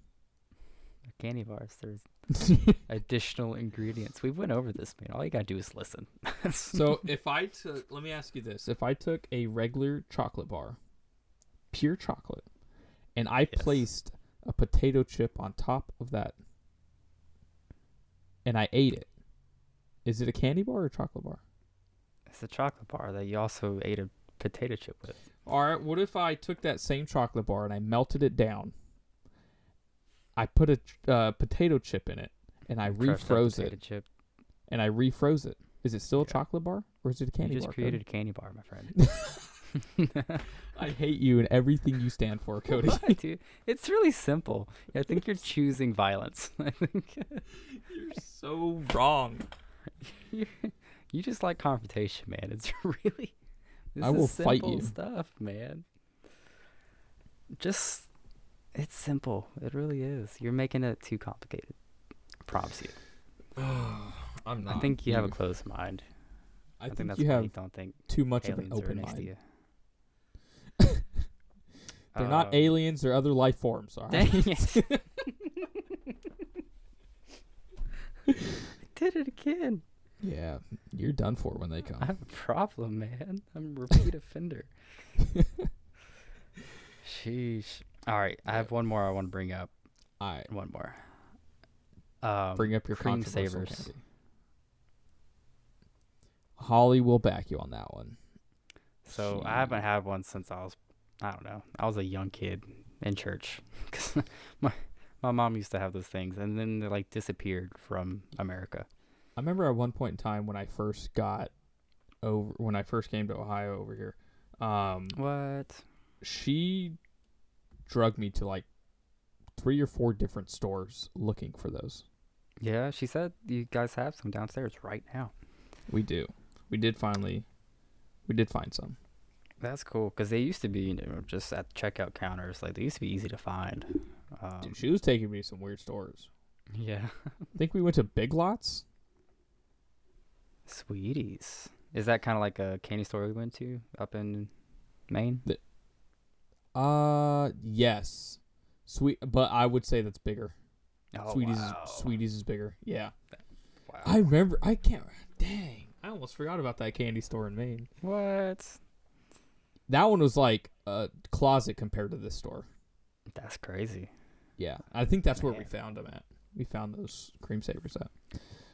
candy bars. There's additional ingredients. We went over this, man. All you gotta do is listen. So if I took, let me ask you this: if I took a regular chocolate bar, pure chocolate, and I Yes. placed a potato chip on top of that, and I ate it, is it a candy bar or a chocolate bar? It's a chocolate bar that you also ate a potato chip with. All right. What if I took that same chocolate bar and I melted it down? I put a potato chip in it, and I Crushed up refroze potato it. chip. Is it still a Yeah. chocolate bar, or is it a candy You just bar? created a candy bar, my friend. I hate you and everything you stand for, Cody. Why, dude? It's really simple. I think you're choosing violence. I think You're so wrong. you just like confrontation, man. It's really this I is will fight simple you. stuff, man. Just it's simple. It really is. You're making it too complicated. I promise you. I'm I think you have a closed mind. I think think that's you why have you don't think too much of an aliens are open next to mind. you. They're not aliens; they're other life forms. All right. Dang it. I did it again. Yeah, you're done for when they I come. have a problem, man. I'm a repeat offender. Sheesh. All right, I have one more I want to bring up. All right, One more. bring up your cream controversial savers. candy. Holly will back you on that one. So I haven't had one since I don't know, I was a young kid in church. 'Cause my mom used to have those things, and then they like disappeared from America. I remember at one point in time when I first came to Ohio over here. What? She drugged me to like 3 or 4 different stores looking for those. Yeah, she said you guys have some downstairs right now. We do. We did find some. That's cool, because they used to be just at checkout counters. Like, they used to be easy to find. Dude, she was taking me to some weird stores. Yeah. I think we went to Big Lots. Sweeties. Is that kind of like a candy store we went to up in Maine? Yes. But I would say that's bigger. Oh, Sweeties wow. Sweeties is bigger. Yeah. Wow. I remember. I can't. Dang. I almost forgot about that candy store in Maine. What? That one was like a closet compared to this store. That's crazy. Yeah. I think that's where we Man. found them at. We found those cream savers at.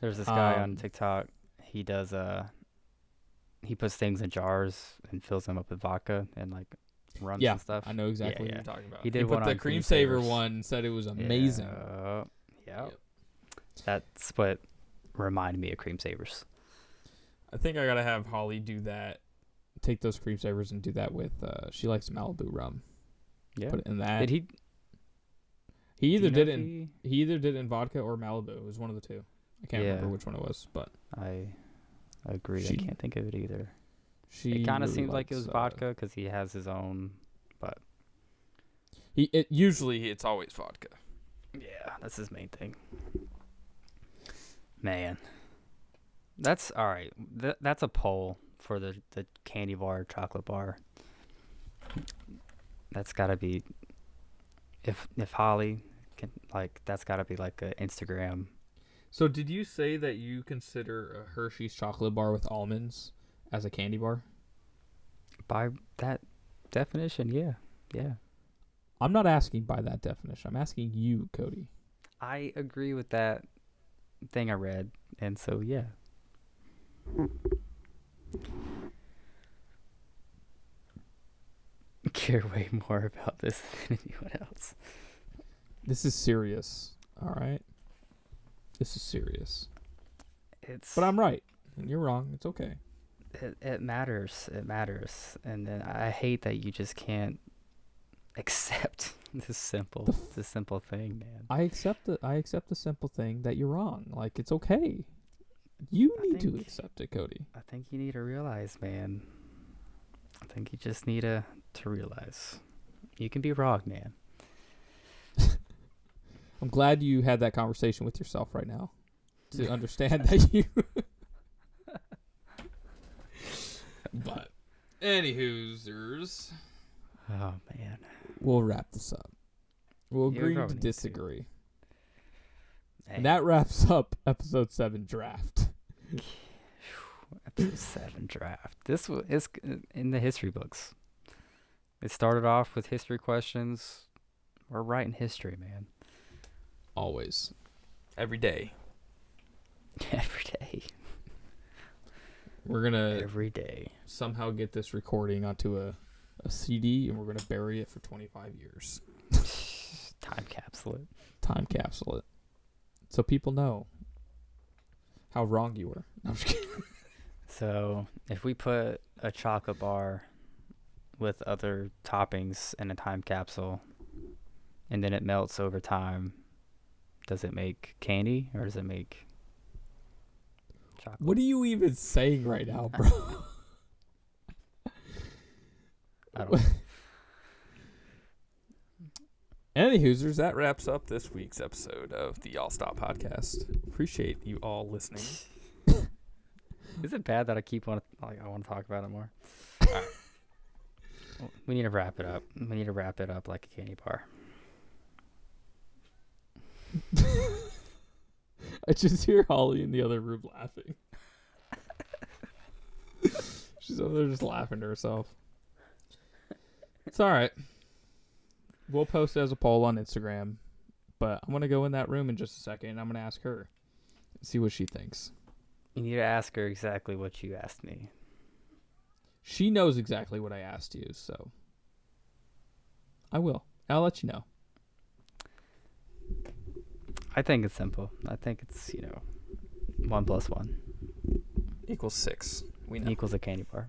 There's this guy on Um, TikTok. He does he puts things in jars and fills them up with vodka and like runs Yeah, and stuff. I know exactly Yeah, what you're talking about. He did put one the on cream Cream saver Savers. one and said it was amazing. Yeah. Yep. That's what reminded me of Cream Savers. I think I gotta have Holly do that. Take those cream savers and do that with. She likes Malibu rum. Yeah. Put it in that. Did he? He either do you did know it. if He either did it in vodka or Malibu. It was one of the two. I can't remember Yeah. which one it was, but I agree. I She- can't think of it either. she. It kind of really seems like it was likes, vodka because he has his own. But Usually it's always vodka. yeah, that's his main thing. Man, that's all right. That's a poll for the candy bar, chocolate bar. That's gotta be. If Holly can, like, that's gotta be like a Instagram. So did you say that you consider a Hershey's chocolate bar with almonds as a candy bar? By that definition, yeah. I'm not asking by that definition. I'm asking you, Cody. I agree with that thing I read, and so yeah. Care way more about this than anyone else. This is serious. All right. This is serious. But I'm right, and you're wrong. It's okay. It matters. It matters, and then I hate that you just can't accept this simple thing, man. I accept the simple thing that you're wrong. Like, it's okay. You need to accept it, Cody. I think you need to realize, man. I think you just need to realize you can be wrong, man. I'm glad you had that conversation with yourself right now to understand that you. But, anywhoozers. Oh man. We'll wrap this up. We'll You agree to probably need disagree. Hey, And that wraps up episode 7 draft. episode 7 draft. This is in the history books. It started off with history questions. We're writing history, man. Always. Every day. Every day. We're going to Every day. somehow get this recording onto a CD, and we're going to bury it for 25 years. Time capsule it. Time capsule it. So people know how wrong you were. No, I'm just kidding. So, if we put a chocolate bar with other toppings in a time capsule, and then it melts over time, does it make candy, or does it make chocolate? What are you even saying right now, bro? I don't know. Anywhoozers, that wraps up this week's episode of the Y'all Stop Podcast. Appreciate you all listening. Is it bad that I keep on, like, I want to talk about it more? We need to wrap it up. We need to wrap it up like a candy bar. I just hear Holly in the other room laughing. She's over there just laughing to herself. It's all right. We'll post it as a poll on Instagram, but I'm going to go in that room in just a second, and I'm going to ask her, see what she thinks. You need to ask her exactly what you asked me. She knows exactly what I asked you, so I will. I'll let you know. I think it's simple. I think it's, 1 + 1 Equals 6. We know. equals a candy bar.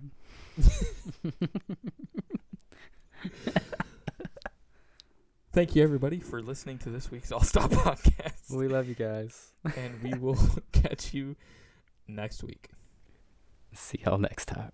Thank you, everybody, for listening to this week's All Stop Podcast. We love you guys. And we will catch you next week. See y'all next time.